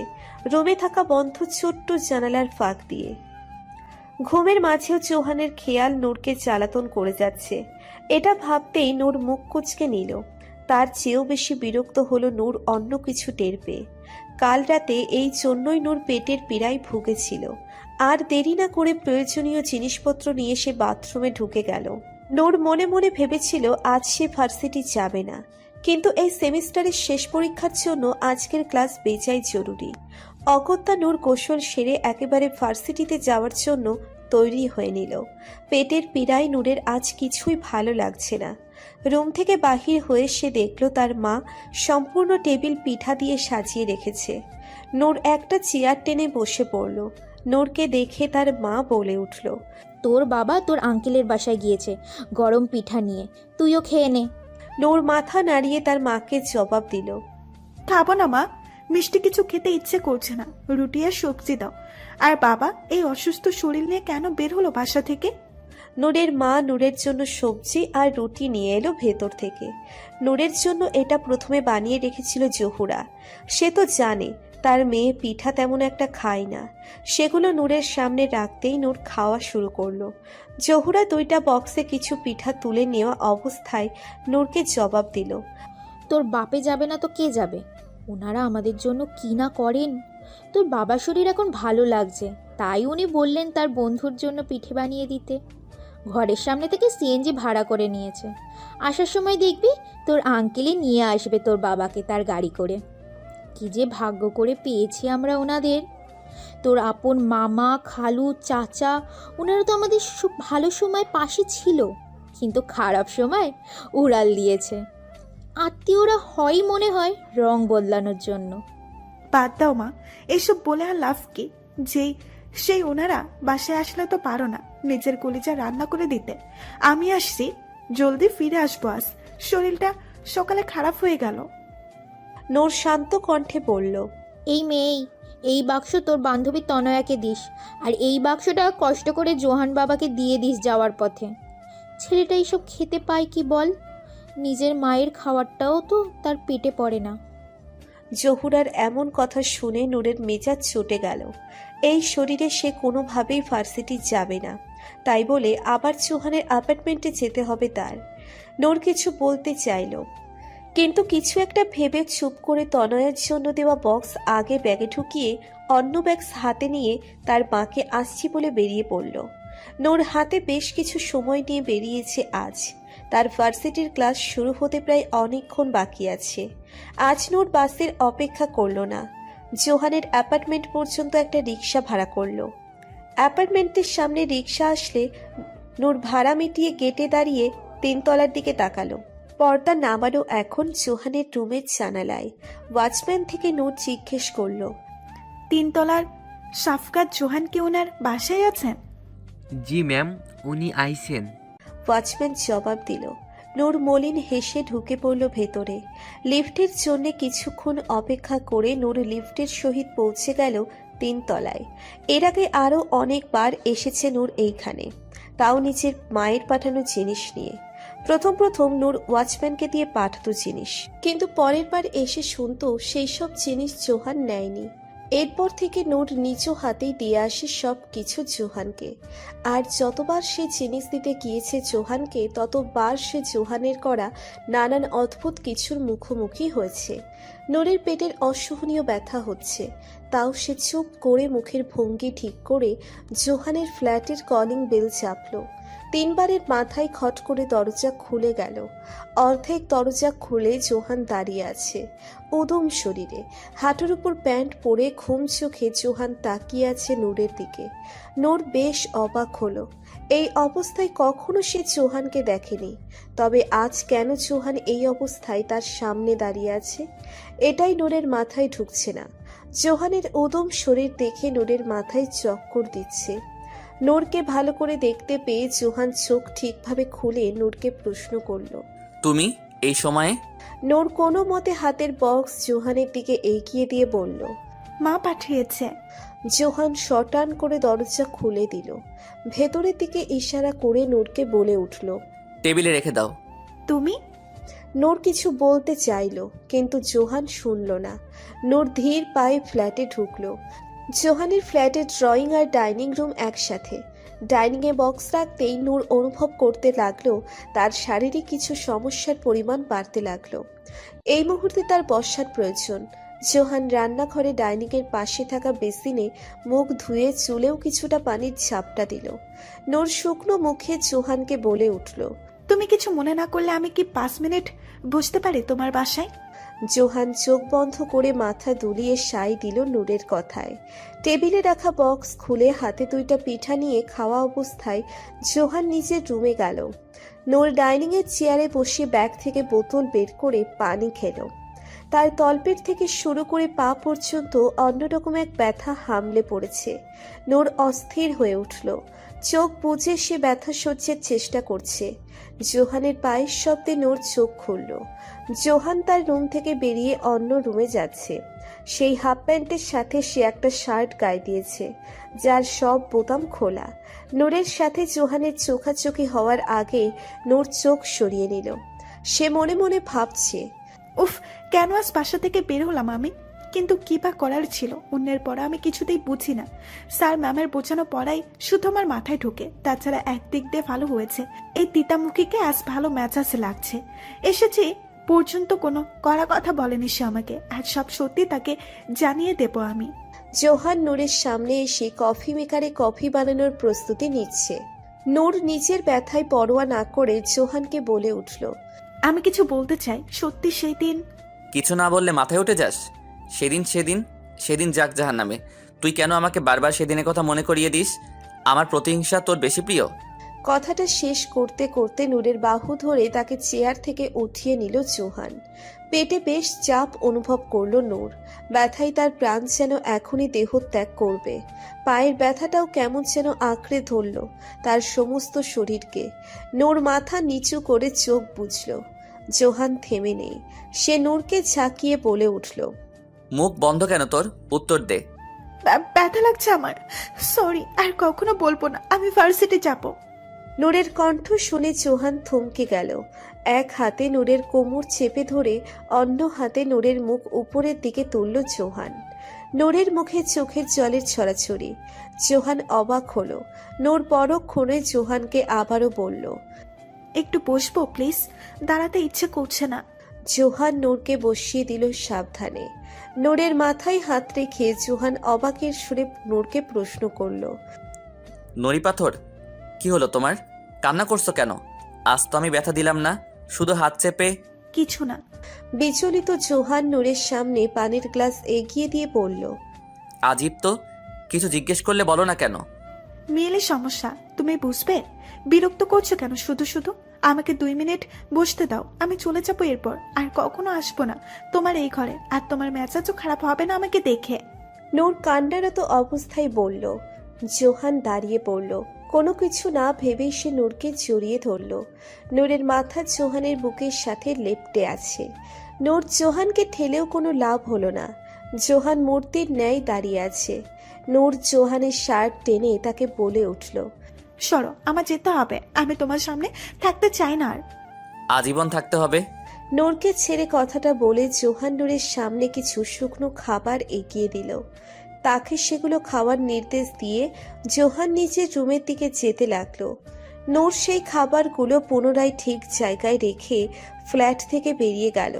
রুমে থাকা বন্ধ ছোট্ট জানালার ফাঁক দিয়ে। ঘুমের মাঝেও জোহানের খেয়াল নূরকে জ্বালাতন করে যাচ্ছে। এটা ভাবতেই নূর মুখ কুঁচকে নিল। তার চেয়েও বেশি বিরক্ত হলো নূর অন্য কিছু টের পেয়ে। কাল রাতে এই জন্যই নূর পেটের পীড়ায় ভুগেছিল। আর দেরি না করে প্রয়োজনীয় জিনিসপত্র নিয়ে সে বাথরুমে ঢুকে গেল। নূর মনে মনে ভেবেছিল আজ সে ভার্সিটি যাবে না, কিন্তু এই সেমিস্টারের শেষ পরীক্ষার জন্য আজকের ক্লাস বেজায় জরুরি। অগত্যা নূর গোসল সেরে একেবারে ভার্সিটিতে যাওয়ার জন্য তৈরি হয়ে নিল। পেটের পীড়ায় নূরের আজ কিছুই ভালো লাগছে না। রুম থেকে বাহির হয়ে সে দেখল তার মা সম্পূর্ণ টেবিল পিঠা দিয়ে সাজিয়ে রেখেছে। নূর একটা চেয়ার টেনে বসে পড়ল। নূরকে দেখে তার মা বলে উঠল, তোর বাবা তোর আঙ্কেলের বাসায় গিয়েছে গরম পিঠা নিয়ে, তুইও খেয়ে নে। নূর মাথা নাড়িয়ে তার মাকে জবাব দিল, খাবো না মা, মিষ্টি কিছু খেতে ইচ্ছে করছে না, রুটি আর সবজি দাও। আর বাবা এই অসুস্থ শরীর নিয়ে কেন বের হলো বাসা থেকে? নূরের মা নূরের জন্য সবজি আর রুটি নিয়ে এলো ভেতর থেকে। নূরের জন্য এটা প্রথমে বানিয়ে রেখেছিল জহুরা। সে তো জানে তার মেয়ে পিঠা তেমন একটা খায় না। সেগুলো নূরের সামনে রাখতেই নূর খাওয়া শুরু করলো। জহুরা 2টা বক্সে কিছু পিঠা তুলে নেওয়া অবস্থায় নূরকে জবাব দিল। তোর বাপে যাবে না তো কে যাবে? ওনারা আমাদের জন্য কি না করেন। তোর বাবার শরীর এখন ভালো লাগছে, তাই উনি বললেন তার বন্ধুর জন্য পিঠে বানিয়ে দিতে। ঘরের সামনে থেকে সিএনজি ভাড়া করে নিয়েছে। আসার সময় দেখবি তোর আঙ্কেলই নিয়ে আসবে তোর বাবাকে তার গাড়ি করে। কি যে ভাগ্য করে পেয়েছি আমরা ওনাদের। তোর আপন মামা, খালু, চাচা, ওনারা তো আমাদের ভালো সময় পাশে ছিল, কিন্তু খারাপ সময় উড়াল দিয়েছে। আত্মীয়রা হয় মনে হয় রং বদলানোর জন্য। বাদ দাও মা, এসব বলে আর লাভ কি? সেই ওনারা বাসায় আসলে তো পারো না নিজের কলিজা রান্না করে দিতে। আমি আসছি, জলদি ফিরে আসবো। আজ শরীরটা সকালে খারাপ হয়ে গেল। নূর শান্ত কণ্ঠে বলল। এই মেয়েই, এই বাক্স তোর বান্ধবী তনয়াকে দিস, আর এই বাক্সটা কষ্ট করে জোহান বাবাকে দিয়ে দিস যাওয়ার পথে। ছেলেটা এইসব খেতে পায় কি বল? নিজের মায়ের খাবারটাও তো তার পেটে পড়ে না। জহুরার এমন কথা শুনে নূরের মেজাজ ছুটে গেল। এই শরীরে সে কোনোভাবেই ভার্সিটি যাবে না, তাই বলে আবার জোহানের অ্যাপার্টমেন্টে যেতে হবে তার। নূর কিছু বলতে চাইল, কিন্তু কিছু একটা ভেবে চুপ করে তনয়ের জন্য দেওয়া বক্স আগে ব্যাগে ঢুকিয়ে অন্য ব্যাগস হাতে নিয়ে তার মাকে আসছি বলে বেরিয়ে পড়ল। নূর হাতে বেশ কিছু সময় নিয়ে বেরিয়েছে আজ। তার ভার্সিটির ক্লাস শুরু হতে প্রায় অনেকক্ষণ বাকি আছে। আজ নূর বাসের অপেক্ষা করল না, জোহানের অ্যাপার্টমেন্ট পর্যন্ত একটা রিক্সা ভাড়া করলো। অ্যাপার্টমেন্টের সামনে রিক্সা আসলে নূর ভাড়া মিটিয়ে গেটে দাঁড়িয়ে 3 তলার দিকে তাকালো। পর্দা নামানো এখন জোহানের রুমের জানালায়। ওয়াচম্যান থেকে নূর জিজ্ঞেস করলো, 3 তলার সাফকাত জোহান কি ওনার বাসায় আছেন? জি ম্যাম, উনি আইছেন। ওয়াচম্যান জবাব দিল। নূর মলিন হেসে ঢুকে পড়ল ভেতরে। লিফটের জন্য কিছুক্ষণ অপেক্ষা করে নূর লিফটের সহিত পৌঁছে গেল 3 তলায়। এর আগে আরও অনেকবার এসেছে নূর এইখানে, তাও নিজের মায়ের পাঠানো জিনিস নিয়ে। প্রথম নূর ওয়াচম্যানকে দিয়ে পাঠাতো জিনিস, কিন্তু পরের বার এসে শুনতো সেই সব জিনিস জোহান নেয়নি। এরপর থেকে নূর নিজ হাতেই দিয়ে আসে সব কিছু জোহানকে। আর যতবার সে জিনিস দিতে গিয়েছে জোহানকে, ততবার সে জোহানের করা নানান অদ্ভুত কিছুর মুখোমুখি হয়েছে। নূরের পেটের অসহনীয় ব্যথা হচ্ছে, তাও সে চুপ করে মুখের ভঙ্গি ঠিক করে জোহানের ফ্ল্যাটের কলিং বেল চাপল। 3 বারের মাথায় খট করে দরজা খুলে গেল। অর্ধেক দরজা খুলে জোহান দাঁড়িয়ে আছে উদম শরীরে, হাঁটুর উপর প্যান্ট পরে ঘুম চোখে জোহান তাকিয়ে আছে নূরের দিকে। নূর বেশ অবাক হলো, এই অবস্থায় কখনো সে জোহানকে দেখেনি। তবে আজ কেন জোহান এই অবস্থায় তার সামনে দাঁড়িয়ে আছে, এটাই নূরের মাথায় ঢুকছে না। জোহানের উদম শরীর দেখে নূরের মাথায় চক্কর দিচ্ছে। নূরকে ভালো করে দেখতে পেয়ে জোহান চোখ ঠিকভাবে খুলে নূরকে প্রশ্ন করল, তুমি এই সময়ে? নূর কোনো মতে হাতের বক্স জোহানের দিকে এগিয়ে দিয়ে বলল, মা পাঠিয়েছে। জোহান শটান করে দরজা খুলে দিল। ভেতরের দিকে ইশারা করে নূরকে বলে উঠল, টেবিলে রেখে দাও। তুমি? নূর কিছু বলতে চাইল, কিন্তু জোহান শুনল না। নূর ধীর পায়ে ফ্ল্যাটে ঢুকলো। জোহানের ফ্ল্যাটে ড্রয়িং আর ডাইনিং রুম একসাথে। ডাইনিংয়ে বক্স রাখতেই নূর অনুভব করতে লাগলো তার শারীরিক কিছু সমস্যার পরিমাণ বাড়তে লাগলো। এই মুহূর্তে তার বসার প্রয়োজন। জোহান রান্নাঘরে ডাইনিংয়ের পাশে থাকা বেসিনে মুখ ধুয়ে চুলেও কিছুটা পানির ঝাপটা দিল। নূর শুকনো মুখে জোহানকে বলে উঠল, তুমি কিছু মনে না করলে আমি কি 5 মিনিট বসতে পারি তোমার বাসায়? জোহান চোখ বন্ধ করে মাথা দুলিয়ে সাই দিল নূরের কথায়। টেবিলে রাখা বক্স খুলে হাতে 2টা পিঠা নিয়ে খাওয়া অবস্থায় জোহান নিজের রুমে গেল। নূর ডাইনিংয়ের চেয়ারে বসে ব্যাগ থেকে বোতল বের করে পানি খেল। তার তলপেট থেকে শুরু করে পা পর্যন্ত অন্যরকম এক ব্যথা হামলে পড়েছে। নূর অস্থির হয়ে উঠল। চোখ বুজে সে ব্যথা সহ্যের চেষ্টা করছে। জোহানের পায়ের শব্দে নূর চোখ খুলল। জোহান তার রুম থেকে বেরিয়ে অন্য রুমে যাচ্ছে। সেই হাফ প্যান্টের সাথে সে একটা শার্ট গায়ে দিয়েছে, যার সব বোতাম খোলা। নূরের সাথে জোহানের চোখাচোখি হওয়ার আগে নূর চোখ সরিয়ে নিল। সে মনে মনে ভাবছে, উফ, কেন আজ বাসা থেকে বের হলাম আমি? কিন্তু কি বা করার ছিল? অন্যের পড়া আমি কিছুতেই বুঝি না। স্যার ম্যামের বোঝানো পড়াই শুধু আমার মাথায় ঢোকে। তাছাড়া একদিক দিয়ে ভালো হয়েছে, এই তিতামুখীকে আজ ভালো ম্যাচাজ লাগছে। এসেছি পর্যন্ত কোনো কড়া কথা বলেনি সে আমাকে, আর সব সত্যি তাকে জানিয়ে দেব আমি। জোহান নূরের সামনে এসে কফি মেকারে কফি বানানোর প্রস্তুতি নিচ্ছে। নূর নিজের ব্যথায় পরোয়া না করে জোহানকে বলে উঠল, আমি কিছু বলতে চাই। সত্যি সেই দিন কিছু না বললে মাথায় উঠে যাস? সেদিন যাক জাহান্নামে। তুই কেন আমাকে বারবার সেদিনের কথা মনে করিয়ে দিস? আমার প্রতিহিংসা তোর বেশি প্রিয়? কথাটা শেষ করতে করতে নূরের বাহু ধরে তাকে চেয়ার থেকে উঠিয়ে নিল জোহান। পেটে বেশ চাপ অনুভব করলো নূর। ব্যথায় তার প্রাণ যেন এখনই দেহ ত্যাগ করবে। পায়ের ব্যথাটাও কেমন যেন আঁকড়ে ধরল তার সমস্ত শরীরকে। নূর মাথা নিচু করে চোখ বুঝল। জোহান থেমে নেই। সে নূরকে ঝাঁকিয়ে বলে উঠল, মুখ বন্ধ কেন তোর? উত্তর দে। ব্যথা লাগছে আমার। সরি, আর কখনো বলবো না। আমি ভার্সিটি যাব। নূরের কণ্ঠ শুনে জোহান থমকে গেল। এক হাতে নূরের কোমর চেপে ধরে অন্য হাতে নূরের মুখ উপরের দিকে তুলল জোহান। নূরের মুখে চোখের জলের ছড়াছড়ি। জোহান অবাক হলো। নূর পরক্ষণে জোহানকে আবারও বলল, একটু বসবো প্লিজ? দাঁড়াতে ইচ্ছে করছে না। জোহান নূরকে বসিয়ে দিল সাবধানে। নূরের মাথায় হাত রেখে জোহান অবাকের সুরে নূরকে প্রশ্ন করল, নড়ি পাথর, কি হলো তোমার? কান্না করছো কেন? আজ তো আমি ব্যথা দিলাম না, শুধু হাত চেপে। কিছু না। বিচলিত জোহান নূরের সামনে পানির গ্লাস এগিয়ে দিয়ে বলল, আজীব তো, কিছু জিজ্ঞেস করলে বলো না কেন? মেয়েলে সমস্যা, তুমি বুঝবে। বিরক্ত করছো কেন শুধু শুধু? আমাকে 2 মিনিট বসতে দাও, আমি চলে যাবো এরপর। আর কখনো আসবো না তোমার এই ঘরে। আর তোমার মেজাজও খারাপ হবে না আমাকে দেখে। নূর কান্নারত অবস্থায় বলল। জোহান দাঁড়িয়ে পড়ল। কোনো কিছু না ভেবেই সে নূরকে জড়িয়ে ধরল। নূরের মাথা জোহানের বুকের সাথে লেপ্টে আছে। নূর জোহানকে ঠেলেও কোনো লাভ হলো না। জোহান মূর্তির ন্যায় দাঁড়িয়ে আছে। নূর জোহানের শার্ট টেনে তাকে বলে উঠল, সরো, আমার যেতে হবে। আমি তোমার সামনে থাকতে চাই না আর। আজীবন থাকতে হবে? নূরকে ছেড়ে কথাটা বলে জোহান নূরের সামনে কিছু শুকনো খাবার এগিয়ে দিল। তাকে সেগুলো খাওয়ার নির্দেশ দিয়ে জোহান নিজের রুমের দিকে যেতে লাগলো। নূর সেই খাবারগুলো পুনরায় ঠিক জায়গায় রেখে ফ্ল্যাট থেকে বেরিয়ে গেল।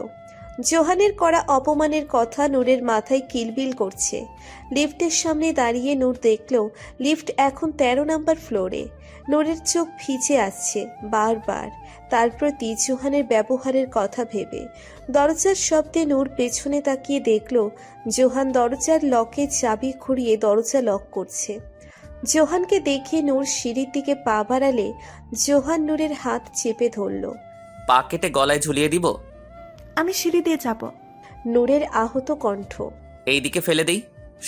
জোহানের করা অপমানের কথা নূরের মাথায় কিলবিল করছে। লিফটের সামনে দাঁড়িয়ে নূর দেখল লিফট এখন 13 নম্বর ফ্লোরে। নূরের চোখ ভিজে আসছে বারবার তার প্রতি জোহানের ব্যবহারের কথা ভেবে। দরজার শব্দে নূর পেছনে তাকিয়ে দেখল জোহান দরজার লকে চাবি ঘুরিয়ে দরজা লক করছে। জোহানকে দেখে নূর সিঁড়ির দিকে পা বাড়ালে জোহান নূরের হাত চেপে ধরল। পা কেটে গলায় ঝুলিয়ে দিব? আমি সিঁড়ি দিয়ে যাব। নূরের আহত কণ্ঠ। এই দিকে ফেলে দেই,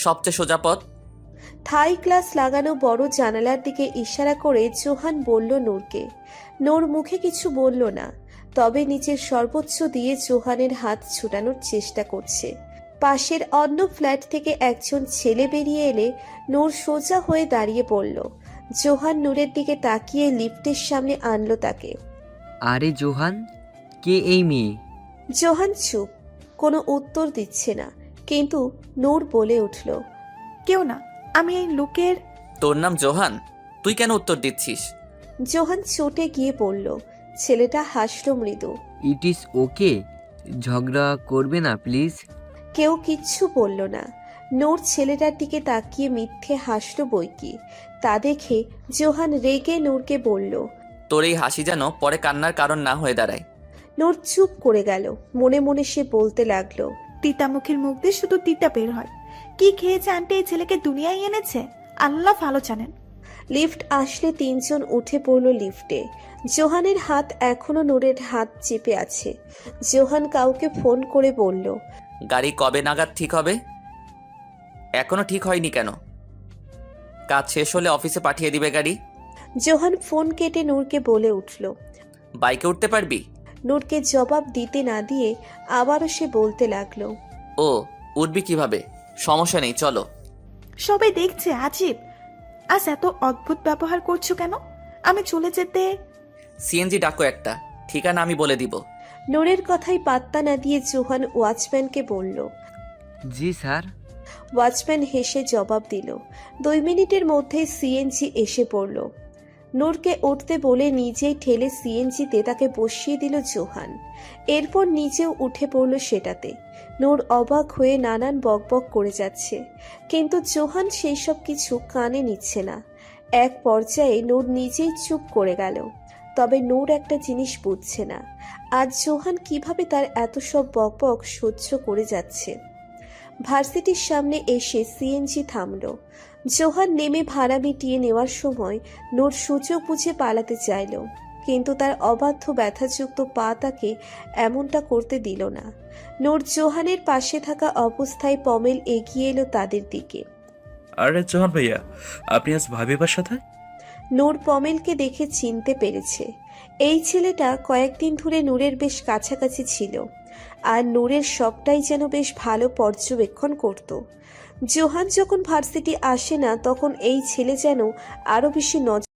সবচেয়ে সোজা পথ। থাই গ্লাস লাগানো বড় জানালার দিকে ইশারা করে জোহান বলল নূরকে। নূর মুখে কিছু বলল না, তবে নিচের সর্বোচ্চ দিয়ে জোহানের হাত ছুটানোর চেষ্টা করছে। পাশের অন্য ফ্ল্যাট থেকে একজন ছেলে বেরিয়ে এলে নূর সোজা হয়ে দাঁড়িয়ে পড়ল। জোহান নূরের দিকে তাকিয়ে লিফটের সামনে আনলো তাকে। আরে জোহান, কে এই মেয়ে? জোহান চুপ, কোনো উত্তর দিচ্ছে না। কিন্তু নূর বলে উঠল, কেউ না, আমি এই লোকের। তোর নাম জোহান? তুই কেন উত্তর দিচ্ছিস? জোহান চটে গিয়ে বলল। ছেলেটা হাসলো মৃদু। ইট ইজ ওকে, ঝগড়া করবে না প্লিজ। কেউ কিচ্ছু বলল না। নূর ছেলেটার দিকে তাকিয়ে মিথ্যে হাসলো বইকি। তা দেখে জোহান রেগে নূরকে বলল, তোর এই হাসি যেন পরে কান্নার কারণ না হয়ে দাঁড়ায়। নূর চুপ করে গেল। মনে মনে সে বলতে লাগলো, তিতামুখীর মুখ দিয়ে শুধু তিতা বের হয়। কি খেয়েছে আন্টি এই ছেলেকে দুনিয়ায় এনেছে? আল্লাহ ভালো জানেন। লিফট আসলে 3 জন উঠে পড়ল লিফটে। জোহানের হাত এখনো নূরের হাত চেপে আছে। জোহান কাউকে ফোন করে বলল, গাড়ি কবে নাগাদ ঠিক হবে? এখনো ঠিক হয়নি কেন? কাজ শেষ হলে অফিসে পাঠিয়ে দিবে গাড়ি। জোহান ফোন কেটে নূরকে বলে উঠল। বাইকে উঠতে পারবি? নূরকে জবাব দিতে না দিয়ে আবারও সে বলতে লাগলো, ও, উঠবি কিভাবে? সমস্যা নেই, চলো। সবাই দেখছে, আজীব। আজ এত অদ্ভুত ব্যবহার করছো কেন? আমি চলে যেতে। সিএনজি ডাকো একটা, ঠিকানা আমি বলে দিব। নূরের কথাই পাত্তা না দিয়ে জোহান ওয়াচম্যানকে বলল, জি স্যার। ওয়াচম্যান হেসে জবাব দিল। 2 মিনিটের মধ্যেই সিএনজি এসে পড়ল। নূরকে উঠতে বলে নিজেই ঠেলে সিএনজিতে তাকে বসিয়ে দিল জোহান। এরপর নিজেও উঠে পড়ল সেটাতে। নূর অবাক হয়ে নানান বকবক করে যাচ্ছে, কিন্তু জোহান সেই সব কিছু কানে নিচ্ছে না। এক পর্যায়ে নূর নিজেই চুপ করে গেল। তবে নূর একটা জিনিস বুঝছে না, আজ জোহান কিভাবে তার এত সব বকবক সহ্য করে যাচ্ছে। ভার্সিটির সামনে এসে সিএনজি থামল। জোহান নেমে ভাড়া মিটিয়ে নেওয়ার সময় নূর সুযোগ বুঝে পালাতে চাইল, কিন্তু তার অবাধ্য ব্যথাযুক্ত পা তাকে এমনটা করতে দিল না। নূর জোহানের পাশে থাকা অবস্থায় পমেল এগিয়ে এলো তাদের দিকে। আরে জোহান ভাইয়া, আপনি আজ ভাবি বাসায়? নূর পমেলকে দেখে চিনতে পেরেছে। এই ছেলেটা কয়েকদিন ধরে নূরের বেশ কাছাকাছি ছিল, আর নূরের সবটাই যেন বেশ ভালো পর্যবেক্ষণ করত। জোহান যখন ভার্সিটি আসে না, তখন এই ছেলে যেন আরো বেশি নজর